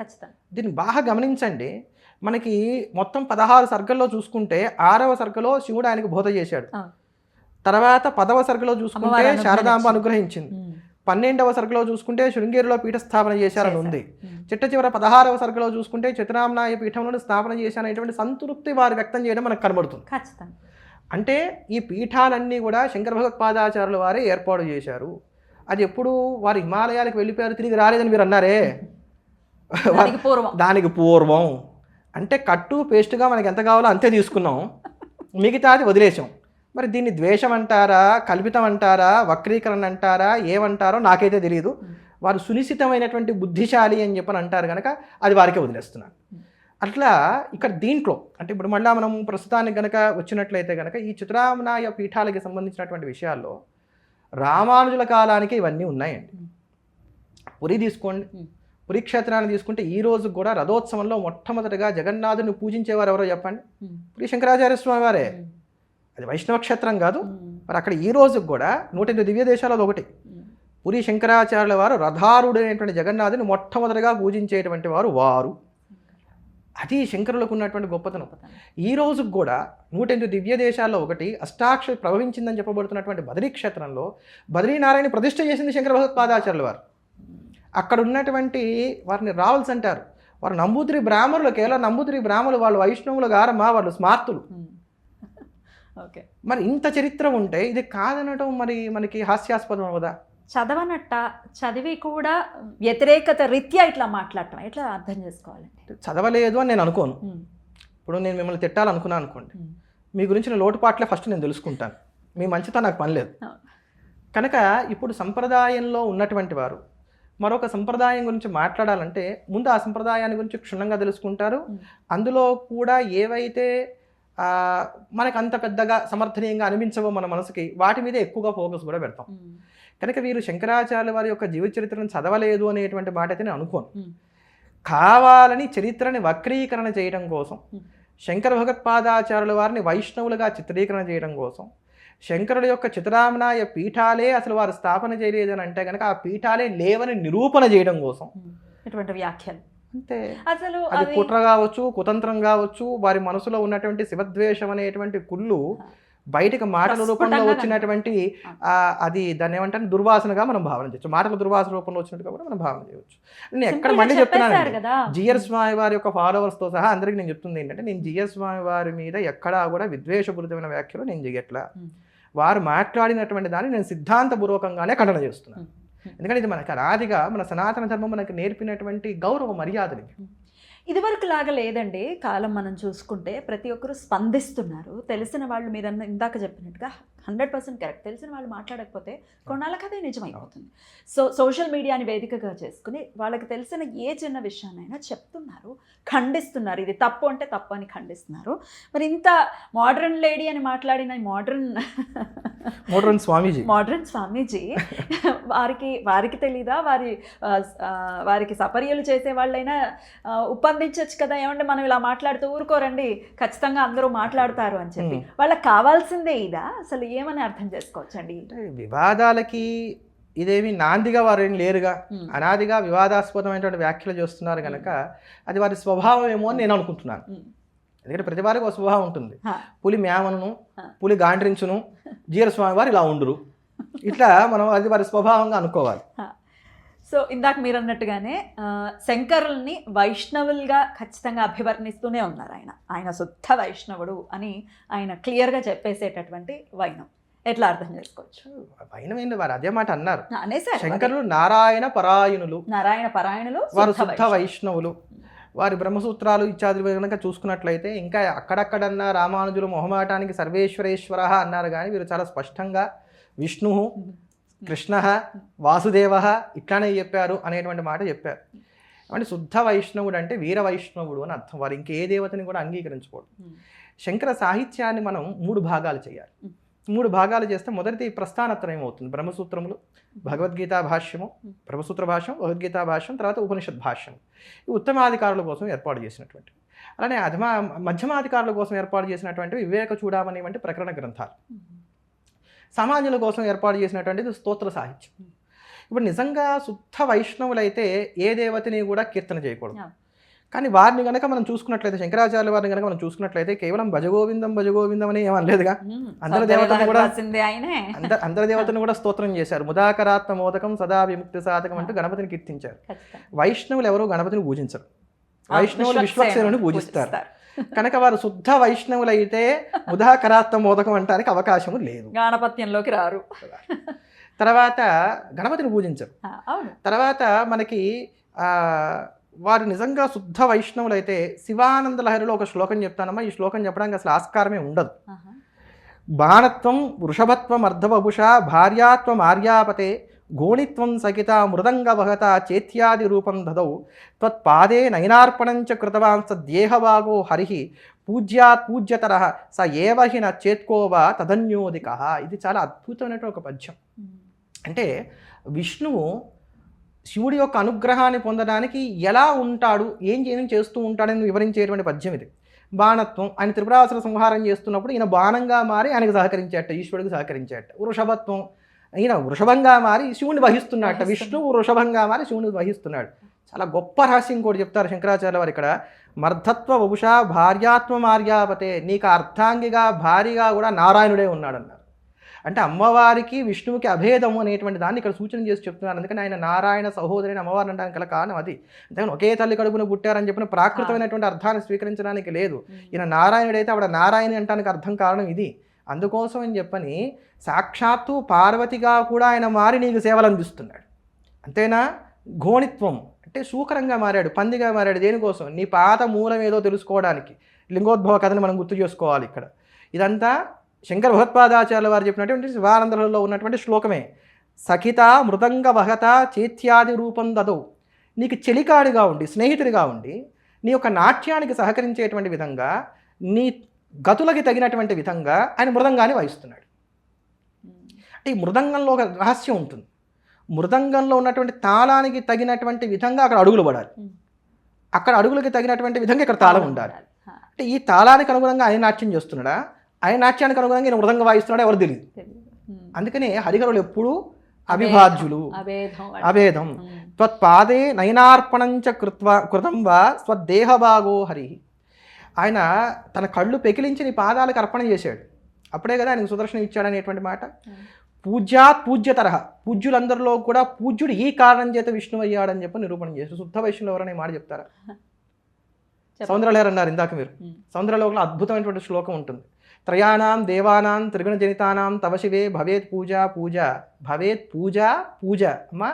దీన్ని బాగా గమనించండి. మనకి మొత్తం 16 సర్గల్లో చూసుకుంటే 6వ సర్గలో శివుడు ఆయనకు బోధ చేశాడు. తర్వాత 10వ సర్గలో చూసుకుంటే శారదాంబ అనుగ్రహించింది. 12వ సర్గలో చూసుకుంటే శృంగేరిలో పీఠ స్థాపన చేశారని ఉంది. చిట్ట చివర 16వ సర్గలో చూసుకుంటే చిత్రామ్నాయ పీఠంలో స్థాపన చేశారనేటువంటి సంతృప్తి వారు వ్యక్తం చేయడం మనకు కనబడుతుంది. అంటే ఈ పీఠాలన్నీ కూడా శంకర భగవత్పాదాచార్యుల వారే ఏర్పాటు చేశారు. అది ఎప్పుడు వారు హిమాలయాలకు వెళ్ళిపోయారు, తిరిగి రాలేదని మీరు అన్నారే, దానికి పూర్వం. అంటే కట్టు పేస్ట్గా మనకి ఎంత కావాలో అంతే తీసుకున్నాం, మిగతాది వదిలేసాం. మరి దీన్ని ద్వేషం అంటారా, కల్పితం అంటారా, వక్రీకరణ అంటారా, ఏమంటారో నాకైతే తెలియదు. వారు సునిశ్చితమైనటువంటి బుద్ధిశాలి అని చెప్పని అంటారు కనుక అది వారికే వదిలేస్తున్నారు. అట్లా ఇక్కడ దీంట్లో అంటే ఇప్పుడు మళ్ళీ మనం ప్రస్తుతానికి కనుక వచ్చినట్లయితే కనుక ఈ చిత్రామ్నాయ పీఠాలకి సంబంధించినటువంటి విషయాల్లో రామానుజుల కాలానికి ఇవన్నీ ఉన్నాయండి. పురి తీసుకోండి, పురి క్షేత్రాన్ని తీసుకుంటే ఈ రోజు కూడా రథోత్సవంలో మొట్టమొదటిగా జగన్నాథుని పూజించేవారు ఎవరో చెప్పండి? పురి శంకరాచార్య స్వామి వారే. అది వైష్ణవ క్షేత్రం కాదు. మరి అక్కడ ఈ రోజుకి కూడా 108 దివ్య దేశాలలో ఒకటి. పురి శంకరాచార్యుల వారు రథారుడైనటువంటి జగన్నాథుని మొట్టమొదటిగా పూజించేటువంటి వారు. అది శంకరులకు ఉన్నటువంటి గొప్పతనం. ఈ రోజుకి కూడా 108 దివ్య దేశాల్లో ఒకటి అష్టాక్షరి ప్రభవించిందని చెప్పబడుతున్నటువంటి బదరీ క్షేత్రంలో బద్రీనారాయణ ప్రతిష్ఠ చేసింది శంకర భగవత్పాదాచార్యుల వారు. అక్కడ ఉన్నటువంటి వారిని రావల్సి అంటారు. వారు నంబూతిరి బ్రాహ్మణులు, కేవలం నంబూతిరి బ్రాహ్మణులు, వాళ్ళు వైష్ణవులు గారమ్మా, వాళ్ళు స్మార్తులు. మరి ఇంత చరిత్ర ఉంటే ఇది కాదనటం మరి మనకి హాస్యాస్పదం అవదా? చదవనట్ట, చదివి కూడా వ్యతిరేకత రీత్యా ఇట్లా మాట్లాడటం ఎట్లా అర్థం చేసుకోవాలంటే? చదవలేదు అని నేను అనుకోను. ఇప్పుడు నేను మిమ్మల్ని తిట్టాలనుకున్నాను అనుకోండి, మీ గురించి నేను లోటుపాట్లే ఫస్ట్ నేను తెలుసుకుంటాను, మీ మంచితో నాకు పని లేదు. కనుక ఇప్పుడు సంప్రదాయంలో ఉన్నటువంటి వారు మరొక సంప్రదాయం గురించి మాట్లాడాలంటే ముందు ఆ సంప్రదాయాన్ని గురించి క్షుణ్ణంగా తెలుసుకుంటారు. అందులో కూడా ఏవైతే మనకు అంత పెద్దగా సమర్థనీయంగా అనిపించవో మన మనసుకి, వాటి మీద ఎక్కువగా ఫోకస్ కూడా పెడతాం. కనుక వీరు శంకరాచార్యుల వారి యొక్క జీవిత చరిత్రను చదవలేదు అనేటువంటి మాట అయితే నేను అనుకోను. కావాలని చరిత్రని వక్రీకరణ చేయడం కోసం, శంకర భగవత్పాదాచార్యుల వారిని వైష్ణవులుగా చిత్రీకరణ చేయడం కోసం, శంకరుల యొక్క చిత్రామ్నాయ పీఠాలే అసలు వారు స్థాపన చేయలేదని అంటే కనుక ఆ పీఠాలే లేవని నిరూపణ చేయడం కోసం ఇటువంటి వ్యాఖ్యలు అంతే. అసలు అది కుట్ర కావచ్చు, కుతంత్రం కావచ్చు, వారి మనసులో ఉన్నటువంటి శివద్వేషం అనేటువంటి కుళ్ళు బయటకు మాటల రూపంలో వచ్చినటువంటి అది దాన్ని ఏమంటారు దుర్వాసనగా మనం భావన చేయొచ్చు. మాటల దుర్వాసన రూపంలో వచ్చినట్టుగా కూడా మనం భావన చేయవచ్చు. నేను ఎక్కడ మళ్ళీ చెప్తున్నాను, జిఆర్ స్వామి వారి యొక్క ఫాలోవర్స్తో సహా అందరికీ నేను చెప్తుంది ఏంటంటే, నేను జిఆర్ స్వామి వారి మీద ఎక్కడా కూడా విద్వేషపూరితమైన వ్యాఖ్యలు నేను చేయట్లా. వారు మాట్లాడినటువంటి దాన్ని నేను సిద్ధాంతపూర్వకంగానే ఖండన చేస్తున్నాను. ఎందుకంటే ఇది మనకు అనాదిగా మన సనాతన ధర్మం మనకు నేర్పినటువంటి గౌరవ మర్యాదలు. ఇదివరకు లాగా లేదండి కాలం. మనం చూసుకుంటే ప్రతి ఒక్కరు స్పందిస్తున్నారు. తెలిసిన వాళ్ళు మీరు ఇందాక చెప్పినట్టుగా 100% కరెక్ట్. తెలిసిన వాళ్ళు మాట్లాడకపోతే కొన్నాళ్ళకి అదే నిజమైపోతుంది. సోషల్ మీడియాని వేదికగా చేసుకుని వాళ్ళకి తెలిసిన ఏ చిన్న విషయాన్నైనా చెప్తున్నారు, ఖండిస్తున్నారు. ఇది తప్పు అంటే తప్పు అని ఖండిస్తున్నారు. మరి ఇంత మోడర్న్ లేడీ అని మాట్లాడిన మోడర్న్ స్వామీజీ వారికి తెలీదా? వారికి సపర్యలు చేసే వాళ్ళైనా ఉప్పందించవచ్చు కదా, ఏమంటే మనం ఇలా మాట్లాడుతూ ఊరుకోరండి, ఖచ్చితంగా అందరూ మాట్లాడతారు అని చెప్పి. వాళ్ళకి కావాల్సిందే ఇదా? అసలు ఏమని అర్థం చేసుకోవచ్చండి? వివాదాలకి ఇదేమి నాందిగా వారు ఏం లేరుగా, అనాదిగా వివాదాస్పదమైనటువంటి వ్యాఖ్యలు చేస్తున్నారు కనుక అది వారి స్వభావం ఏమో అని నేను అనుకుంటున్నాను. ఎందుకంటే ప్రతి వారికి ఒక స్వభావం ఉంటుంది. పులి మేమను, పులి గాండ్రించును, జీరస్వామి వారు ఇలా ఉండురు, ఇట్లా మనం అది వారి స్వభావంగా అనుకోవాలి. సో ఇందాక మీరు అన్నట్టుగానే శంకరుల్ని వైష్ణవులుగా ఖచ్చితంగా అభివర్ణిస్తూనే ఉన్నారు. ఆయన శుద్ధ వైష్ణవుడు అని ఆయన క్లియర్గా చెప్పేసేటటువంటి వైనం ఎట్లా అర్థం చేసుకోవచ్చు? వైనం ఏంటి, వారు అదే మాట అన్నారు. శంకరులు నారాయణ పరాయణులు, వారు శుద్ధ వైష్ణవులు. వారి బ్రహ్మసూత్రాలు ఇత్యాదులు కనుక చూసుకున్నట్లయితే ఇంకా అక్కడక్కడన్నా రామానుజులు మొహమాటానికి సర్వేశ్వరేశ్వర అన్నారు, కానీ వీరు చాలా స్పష్టంగా విష్ణు, కృష్ణ, వాసుదేవ ఇట్లానే చెప్పారు అనేటువంటి మాట చెప్పారు. అంటే శుద్ధ వైష్ణవుడు అంటే వీర వైష్ణవుడు అని అర్థం. వారు ఇంకే దేవతని కూడా అంగీకరించుకోవడం. శంకర సాహిత్యాన్ని మనం 3 భాగాలు చేయాలి. 3 భాగాలు చేస్తే మొదటిది ప్రస్థానత్రయం అవుతుంది. బ్రహ్మసూత్రములు, భగవద్గీతా భాష్యము, బ్రహ్మసూత్ర భాష్యం, భగవద్గీతా భాష్యం, తర్వాత ఉపనిషత్ భాష్యం. ఈ ఉత్తమాధికారుల కోసం ఏర్పాటు చేసినటువంటి, అలానే మధ్యమాధికారుల కోసం ఏర్పాటు చేసినటువంటి వివేక చూడామణి వంటి ప్రకరణ గ్రంథాలు. సమాజుల కోసం ఏర్పాటు చేసినటువంటిది స్తోత్ర సాహిత్యం. ఇప్పుడు నిజంగా శుద్ధ వైష్ణవులైతే ఏ దేవతని కూడా కీర్తన చేయకూడదు. కానీ వారిని కనుక మనం చూసుకున్నట్లయితే, శంకరాచార్య వారిని కనుక మనం చూసుకున్నట్లయితే కేవలం భజగోవిందం అని ఏమనలేదుగా. అందరి దేవతను కూడా స్తోత్రం చేశారు. ముదాకరాత్మ మోదకం సదా విముక్తి సాధకం అంటూ గణపతిని కీర్తించారు. వైష్ణవులు ఎవరు గణపతిని పూజించరు, వైష్ణవులు విశ్వక్సేనుని పూజిస్తారు. కనుక వారు శుద్ధ వైష్ణవులు అయితే ముదాకరాత్మ మోదకం అంటానికి అవకాశము లేదు, గణపత్యంలోకి రారు. తర్వాత గణపతిని పూజించరు. తర్వాత మనకి వారు నిజంగా శుద్ధ వైష్ణవులు అయితే శివానంద లహరిలో ఒక శ్లోకం చెప్తానమ్మా. ఈ శ్లోకం చెప్పడానికి అసలు ఆస్కారమే ఉండదు. బాణత్వం వృషభత్వం అర్ధవభుష భార్యాత్వం ఆర్యాపతే గోణిత్వం సకిత మృదంగవహత చేత్యాది రూపం దదౌ త్వత్పాదే నయనార్పణంచ కృతవాన్ సద్యేహవాగో హరి పూజ్యాత్ పూజ్యతర స ఏవహి న చేత్కోవా తదన్యోదిక. ఇది చాలా అద్భుతమైనటువంటి ఒక పద్యం. అంటే విష్ణువు శివుడి యొక్క అనుగ్రహాన్ని పొందడానికి ఎలా ఉంటాడు, ఏం చేస్తూ ఉంటాడని వివరించేటువంటి పద్యం ఇది. బాణత్వం, ఆయన త్రిపురాసుర సంహారం చేస్తున్నప్పుడు ఈయన బాణంగా మారి ఆయనకు సహకరించేట, ఈశ్వరుడికి సహకరించేట. వృషభత్వం, ఈయన వృషభంగా మారి శివుని వహిస్తున్నట్ట, విష్ణువు వృషభంగా మారి శివుని వహిస్తున్నాడు. చాలా గొప్ప రహస్యం కూడా చెప్తారు శంకరాచార్య వారు ఇక్కడ. మర్ధత్వ వభుష భార్యాత్వం ఆర్యాపతే, నీకు అర్ధాంగిగా భారీగా కూడా నారాయణుడే ఉన్నాడన్నారు. అంటే అమ్మవారికి విష్ణువుకి అభేదము అనేటువంటి దాన్ని ఇక్కడ సూచన చేసి చెప్తున్నారు. అందుకని ఆయన నారాయణ సహోదరిని అమ్మవారిని అనడానికి గల కారణం అది. అంతేగాని ఒకే తల్లి కడుపున పుట్టారని చెప్పిన ప్రాకృతమైనటువంటి అర్థాన్ని స్వీకరించడానికి లేదు. ఈయన నారాయణుడైతే ఆవిడ నారాయణి అంటానికి అర్థం కారణం ఇది. అందుకోసం అని చెప్పని సాక్షాత్తు పార్వతిగా కూడా ఆయన మారి నీకు సేవలు అందిస్తున్నాడు. అంతేనా? ఘోణిత్వం అంటే శూకరంగా మారాడు, పందిగా మారాడు. దేనికోసం? నీ పాత మూలం ఏదో తెలుసుకోవడానికి. లింగోద్భవ కథని మనం గుర్తు చేసుకోవాలి ఇక్కడ. ఇదంతా శంకర భగవత్పాదాచార్యుల వారు చెప్పినటువంటి శివానందలో ఉన్నటువంటి శ్లోకమే. సఖిత మృదంగ వహత చేత్యాది రూపం దదౌ, నీకు చెలికాడిగా ఉండి, స్నేహితుడిగా ఉండి, నీ యొక్క నాట్యానికి సహకరించేటువంటి విధంగా, నీ గతులకి తగినటువంటి విధంగా ఆయన మృదంగాన్ని వాయిస్తున్నాడు. అంటే ఈ మృదంగంలో ఒక రహస్యం ఉంటుంది. మృదంగంలో ఉన్నటువంటి తాళానికి తగినటువంటి విధంగా అక్కడ అడుగులు పడాలి, అక్కడ అడుగులకి తగినటువంటి విధంగా ఇక్కడ తాళం ఉండాలి. అంటే ఈ తాళానికి అనుగుణంగా ఆయన నాట్యం చేస్తున్నాడా, ఆయన నాట్యానికి అనుగుణంగా ఈయన మృదంగా వాయిస్తున్నాడా ఎవరు తెలియదు. అందుకనే హరిహరులు ఎప్పుడూ అవిభాజ్యులు, అభేదం. త్వత్పాదే నయనార్పణంచ కృతం వా స్వదేహభాగో హరి. ఆయన తన కళ్ళు పెకిలించి నీ పాదాలకు అర్పణ చేశాడు, అప్పుడే కదా ఆయనకు సుదర్శనం ఇచ్చాడనేటువంటి మాట. పూజ్యాత్ పూజ్యతరహ, పూజ్యులందరిలో కూడా పూజ్యుడు ఈ కారణం చేత విష్ణువు అయ్యాడని చెప్పి నిరూపణ చేశాడు. శుద్ధ వైష్ణవులు ఎవరనే మాట చెప్తారా? సౌందర్యలహరి అన్నారు ఇందాక మీరు. సౌందర్యలోకంలో అద్భుతమైనటువంటి శ్లోకం ఉంటుంది. త్రయాణం దేవానాం త్రిగుణ జనితానాం తవ శివే భవేత్ పూజ పూజ, భవేత్ పూజ పూజ. అమ్మా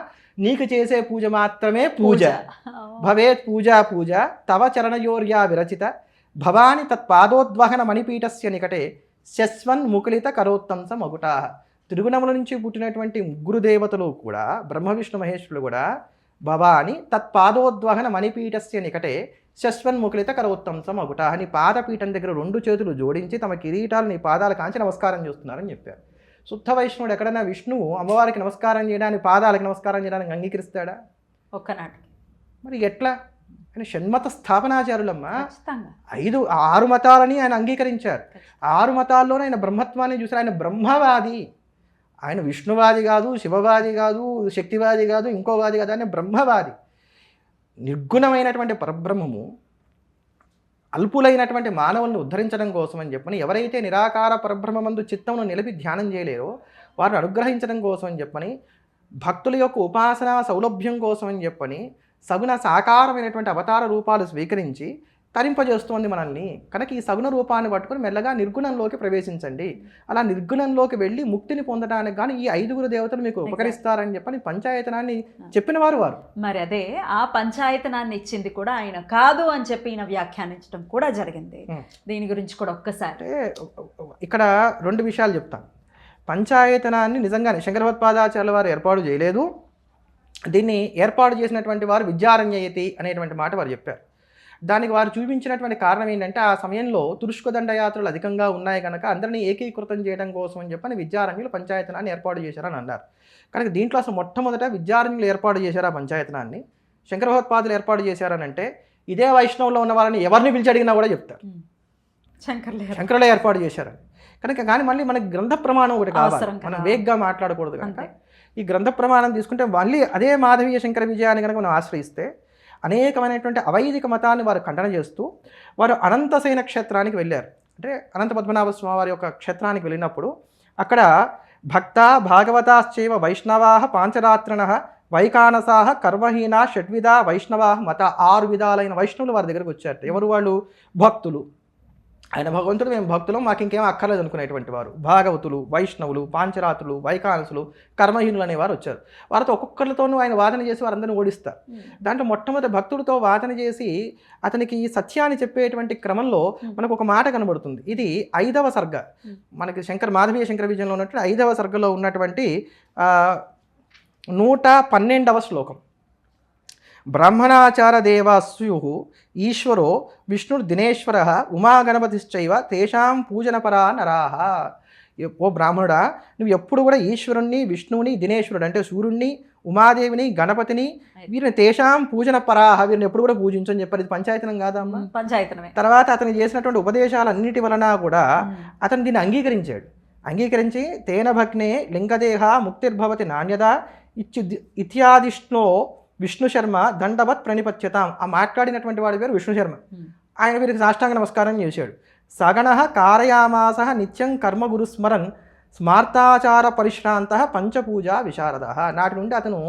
నీకు చేసే పూజ మాత్రమే పూజ. భవేత్ పూజ పూజ తవ చరణయోర్యా విరచిత భవాని తత్పాదోద్వహన మణిపీఠస్య నికటే శస్వన్ ముకులిత కరోత్తంస మగుటా. త్రిగుణముల నుంచి పుట్టినటువంటి ముగ్గురు దేవతలు కూడా, బ్రహ్మ విష్ణు మహేశ్వరులు కూడా, భవాని తత్పాదోద్వహన మణిపీఠస్య నికటే శస్వన్ ముకులిత కరోత్తంస మగుట. నీ పాదపీఠం దగ్గర 2 చేతులు జోడించి తమ కిరీటాలు నీ పాదాల కాంచి నమస్కారం చేస్తున్నారని చెప్పారు. శుద్ధ వైష్ణవుడు ఎక్కడైనా విష్ణువు అమ్మవారికి నమస్కారం చేయడానికి, పాదాలకు నమస్కారం చేయడానికి అంగీకరిస్తాడా? ఒక్కనాటికి. మరి ఎట్లా? ఆయన షణ్మత స్థాపనాచారులమ్మా. 6 మతాలని ఆయన అంగీకరించారు. 6 మతాల్లోనే ఆయన బ్రహ్మత్వాన్ని చూసారు. ఆయన బ్రహ్మవాది, ఆయన విష్ణువాది కాదు, శివవాది కాదు, శక్తివాది కాదు, ఇంకోవాది కాదు, ఆయన బ్రహ్మవాది. నిర్గుణమైనటువంటి పరబ్రహ్మము అల్పులైనటువంటి మానవులను ఉద్ధరించడం కోసం అని చెప్పని, ఎవరైతే నిరాకార పరబ్రహ్మమందు చిత్తమును నిలిపి ధ్యానం చేయలేరో వారిని అనుగ్రహించడం కోసం అని చెప్పని, భక్తుల యొక్క ఉపాసనా సౌలభ్యం కోసం అని చెప్పని సగుణ సాకారమైనటువంటి అవతార రూపాలు స్వీకరించి తరింపజేస్తోంది మనల్ని. కనుక ఈ సగుణ రూపాన్ని పట్టుకుని మెల్లగా నిర్గుణంలోకి ప్రవేశించండి. అలా నిర్గుణంలోకి వెళ్ళి ముక్తిని పొందడానికి కానీ ఈ 5 దేవతలు మీకు ఉపకరిస్తారని చెప్పని పంచాయతనాన్ని చెప్పిన వారు. మరి అదే ఆ పంచాయతనాన్ని ఇచ్చింది కూడా ఆయన కాదు అని చెప్పి ఈయన వ్యాఖ్యానించడం కూడా జరిగింది. దీని గురించి కూడా ఒక్కసారి ఇక్కడ 2 విషయాలు చెప్తాను. పంచాయతనాన్ని నిజంగానే శంకర భగవత్పాదాచార్యుల వారు ఏర్పాటు చేయలేదు. దీన్ని ఏర్పాటు చేసినటువంటి వారు విద్యారణ్యయతి అనేటువంటి మాట వారు చెప్పారు. దానికి వారు చూపించినటువంటి కారణం ఏంటంటే, ఆ సమయంలో తురుష్క దండయాత్రలు అధికంగా ఉన్నాయి కనుక అందరినీ ఏకీకృతం చేయడం కోసం అని చెప్పని విద్యారణ్యులు పంచాయతనాన్ని ఏర్పాటు చేశారని అన్నారు. కనుక దీంట్లో అసలు మొట్టమొదట విద్యారణ్యులు ఏర్పాటు చేశారు ఆ పంచాయతనాన్ని. శంకర భగవత్పాదులు ఏర్పాటు చేశారని అంటే ఇదే వైష్ణవంలో ఉన్న వాళ్ళని ఎవరిని పిలిచి అడిగినా కూడా చెప్తారు శంకరులే ఏర్పాటు చేశారని. కనుక కానీ మళ్ళీ మనకి గ్రంథ ప్రమాణం ఒకటి కావాలి, మనం వేగ్గా మాట్లాడకూడదు. కనుక ఈ గ్రంథ ప్రమాణం తీసుకుంటే మళ్ళీ అదే మాధవీయ శంకర విజయాన్ని కనుక మనం ఆశ్రయిస్తే అనేకమైనటువంటి అవైదిక మతాన్ని వారు ఖండన చేస్తూ వారు అనంతసేన క్షేత్రానికి వెళ్ళారు. అంటే అనంత పద్మనాభ స్వామి వారి యొక్క క్షేత్రానికి వెళ్ళినప్పుడు అక్కడ భక్త భాగవతాశ్చైవ వైష్ణవాః పాంచరాత్రిణః వైకానసాః కర్మహీనా షడ్విధా వైష్ణవాః మత 6 విధాలైన వైష్ణవులు వారి దగ్గరికి వచ్చారు. ఎవరు వాళ్ళు? భక్తులు. ఆయన భగవంతుడు, మేము భక్తులు, మాకు ఇంకేం అక్కర్లేదు అనుకునేటువంటి వారు. భాగవతులు, వైష్ణవులు, పాంచరాత్రులు, వైకానసులు, కర్మహీనులు అనేవారు వచ్చారు. వారితో ఒక్కొక్కరితోనూ ఆయన వాదన చేసి వారందరినీ ఓడిస్తారు. దాంట్లో మొట్టమొదటి భక్తుడితో వాదన చేసి అతనికి ఈ సత్యాన్ని చెప్పేటువంటి క్రమంలో మనకు ఒక మాట కనబడుతుంది. ఇది 5వ సర్గ, మనకి మాధవీయ శంకర విజయంలో ఉన్నటువంటి 5వ సర్గలో ఉన్నటువంటి 112వ శ్లోకం. బ్రాహ్మణాచార దేవాస్యు ఈశ్వరో విష్ణుర్ దినేశ్వర ఉమాగణపతిశ్చైవ తేషాం పూజనపరా నరాహ. ఓ బ్రాహ్మణుడా, నువ్వు ఎప్పుడు కూడా ఈశ్వరుణ్ణి, విష్ణువుని, దినేశ్వరుడు అంటే సూర్యుడిని, ఉమాదేవిని, గణపతిని, వీరిని తేషాం పూజన పరాహ, వీరిని ఎప్పుడు కూడా పూజించని చెప్పారు. ఇది పంచాయతనం కాదమ్మా? పంచాయతనమే. తర్వాత అతను చేసినటువంటి ఉపదేశాలన్నిటి వలన కూడా అతను దీన్ని అంగీకరించాడు. అంగీకరించి తేన భగ్నే లింగదేహ ముక్తిర్భవతి నాణ్యద ఇత్యాదిష్ణో విష్ణు శర్మ దండవత్ ప్రణిపత్యతాం. ఆ మాట్లాడినటువంటి వాడి పేరు విష్ణు శర్మ. ఆయన వీరికి సాష్టాంగ నమస్కారం చేశాడు. సగణ కారయామాస నిత్యం కర్మ గురుస్మరన్ స్మార్తాచార పరిశ్రాంత పంచపూజ విశారద. నాటి నుండి అతను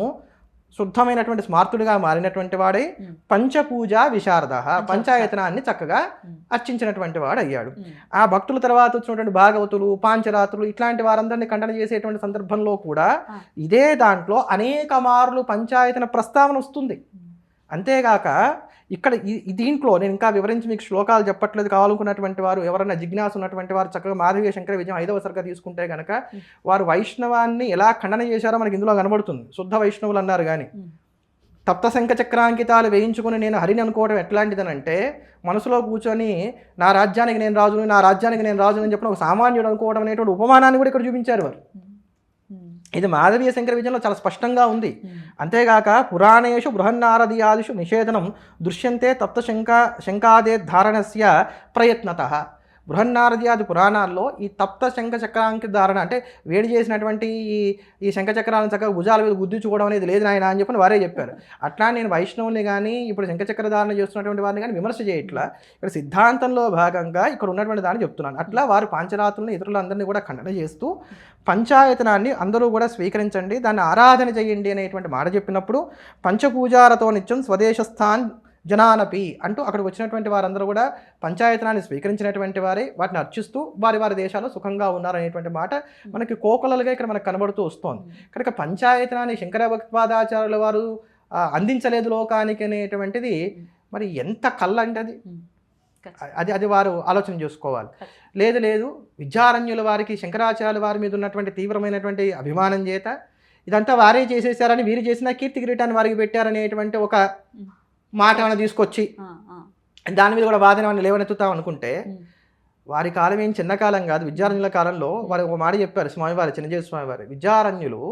శుద్ధమైనటువంటి స్మార్తుడిగా మారినటువంటి వాడే పంచపూజ విశారద, పంచాయతనాన్ని చక్కగా అర్చించినటువంటి వాడు అయ్యాడు. ఆ భక్తుల తర్వాత వచ్చినటువంటి భాగవతులు, పాంచరాత్రులు ఇట్లాంటి వారందరినీ ఖండన చేసేటువంటి సందర్భంలో కూడా ఇదే దాంట్లో అనేక మార్లు పంచాయతన ప్రస్తావన వస్తుంది. అంతేగాక ఇక్కడ దీంట్లో నేను ఇంకా వివరించి మీకు శ్లోకాలు చెప్పట్లేదు. కావాలనుకున్నటువంటి వారు ఎవరైనా జిజ్ఞాస ఉన్నటువంటి వారు చక్కగా మాధవీయ శంకర విజయం 5వ సర్గ తీసుకుంటే కనుక వారు వైష్ణవాన్ని ఎలా ఖండన చేశారో మనకి ఇందులో కనబడుతుంది. శుద్ధ వైష్ణవులు అన్నారు కానీ తప్త శంఖ చక్రాంకితాలు వేయించుకుని నేను హరిని అనుకోవడం ఎట్లాంటిదనంటే, మనసులో కూర్చొని నా రాజ్యానికి నేను రాజుని, నా రాజ్యానికి నేను రాజుని అని చెప్పిన ఒక సామాన్యుడు అనుకోవడం అనేటువంటి ఉపమానాన్ని కూడా ఇక్కడ చూపించారు వారు. ఇది మాధవీయ శంకర విజయంలో చాలా స్పష్టంగా ఉంది. అంతేగాక పురాణేషు బృహన్నారదీయాదిషు నిషేధనం దృశ్యంతే తప్త శంకాదే ధారణస్య ప్రయత్నత. బృహన్నారద్యాది పురాణాల్లో ఈ తప్త శంఖ చక్రాంకి ధారణ అంటే వేడి చేసినటువంటి ఈ శంఖ చక్రాలను చక్కగా భుజాల మీద గుద్దించుకోవడం అనేది లేదు నాయన అని చెప్పని వారే చెప్పారు. అట్లా నేను వైష్ణవుని కానీ ఇప్పుడు శంఖ చక్ర ధారణ చేస్తున్నటువంటి వారిని కానీ విమర్శ చేయట్లా, ఇక్కడ సిద్ధాంతంలో భాగంగా ఇక్కడ ఉన్నటువంటి దాన్ని చెప్తున్నాను. అట్లా వారు పాంచరాత్రులను ఇతరులందరినీ కూడా ఖండన చేస్తూ పంచాయతనాన్ని అందరూ కూడా స్వీకరించండి, దాన్ని ఆరాధన చేయండి అనేటువంటి మాట చెప్పినప్పుడు పంచపూజారతో నిత్యం స్వదేశస్థాన్ జనానపి అంటూ అక్కడికి వచ్చినటువంటి వారందరూ కూడా పంచాయతనాన్ని స్వీకరించినటువంటి వారే, వాటిని అర్చిస్తూ వారి వారి దేశాల్లో సుఖంగా ఉన్నారనేటువంటి మాట మనకి కోకొలలుగా ఇక్కడ మనకు కనబడుతూ వస్తోంది. కనుక పంచాయతనాన్ని శంకర భగవత్పాదాచార్యుల వారు అందించలేదు లోకానికి అనేటువంటిది మరి ఎంత కళ్ళ అంటే అది వారు ఆలోచన చేసుకోవాలి. లేదు విద్యారణ్యుల వారికి శంకరాచార్యుల వారి మీద ఉన్నటువంటి తీవ్రమైనటువంటి అభిమానం చేత ఇదంతా వారే చేసేసారని, వీరు చేసిన కీర్తి కిరీటాన్ని వారికి పెట్టారనేటువంటి ఒక మాట ఏమైనా తీసుకొచ్చి దాని మీద కూడా వాదన ఏమైనా లేవనెత్తుతాం అనుకుంటే వారి కాలం ఏం చిన్న కాలం కాదు. విద్యారణ్యుల కాలంలో వారు ఒక మాట చెప్పారు స్వామివారి, చిన్నజీవి స్వామివారి, విద్యారణ్యులు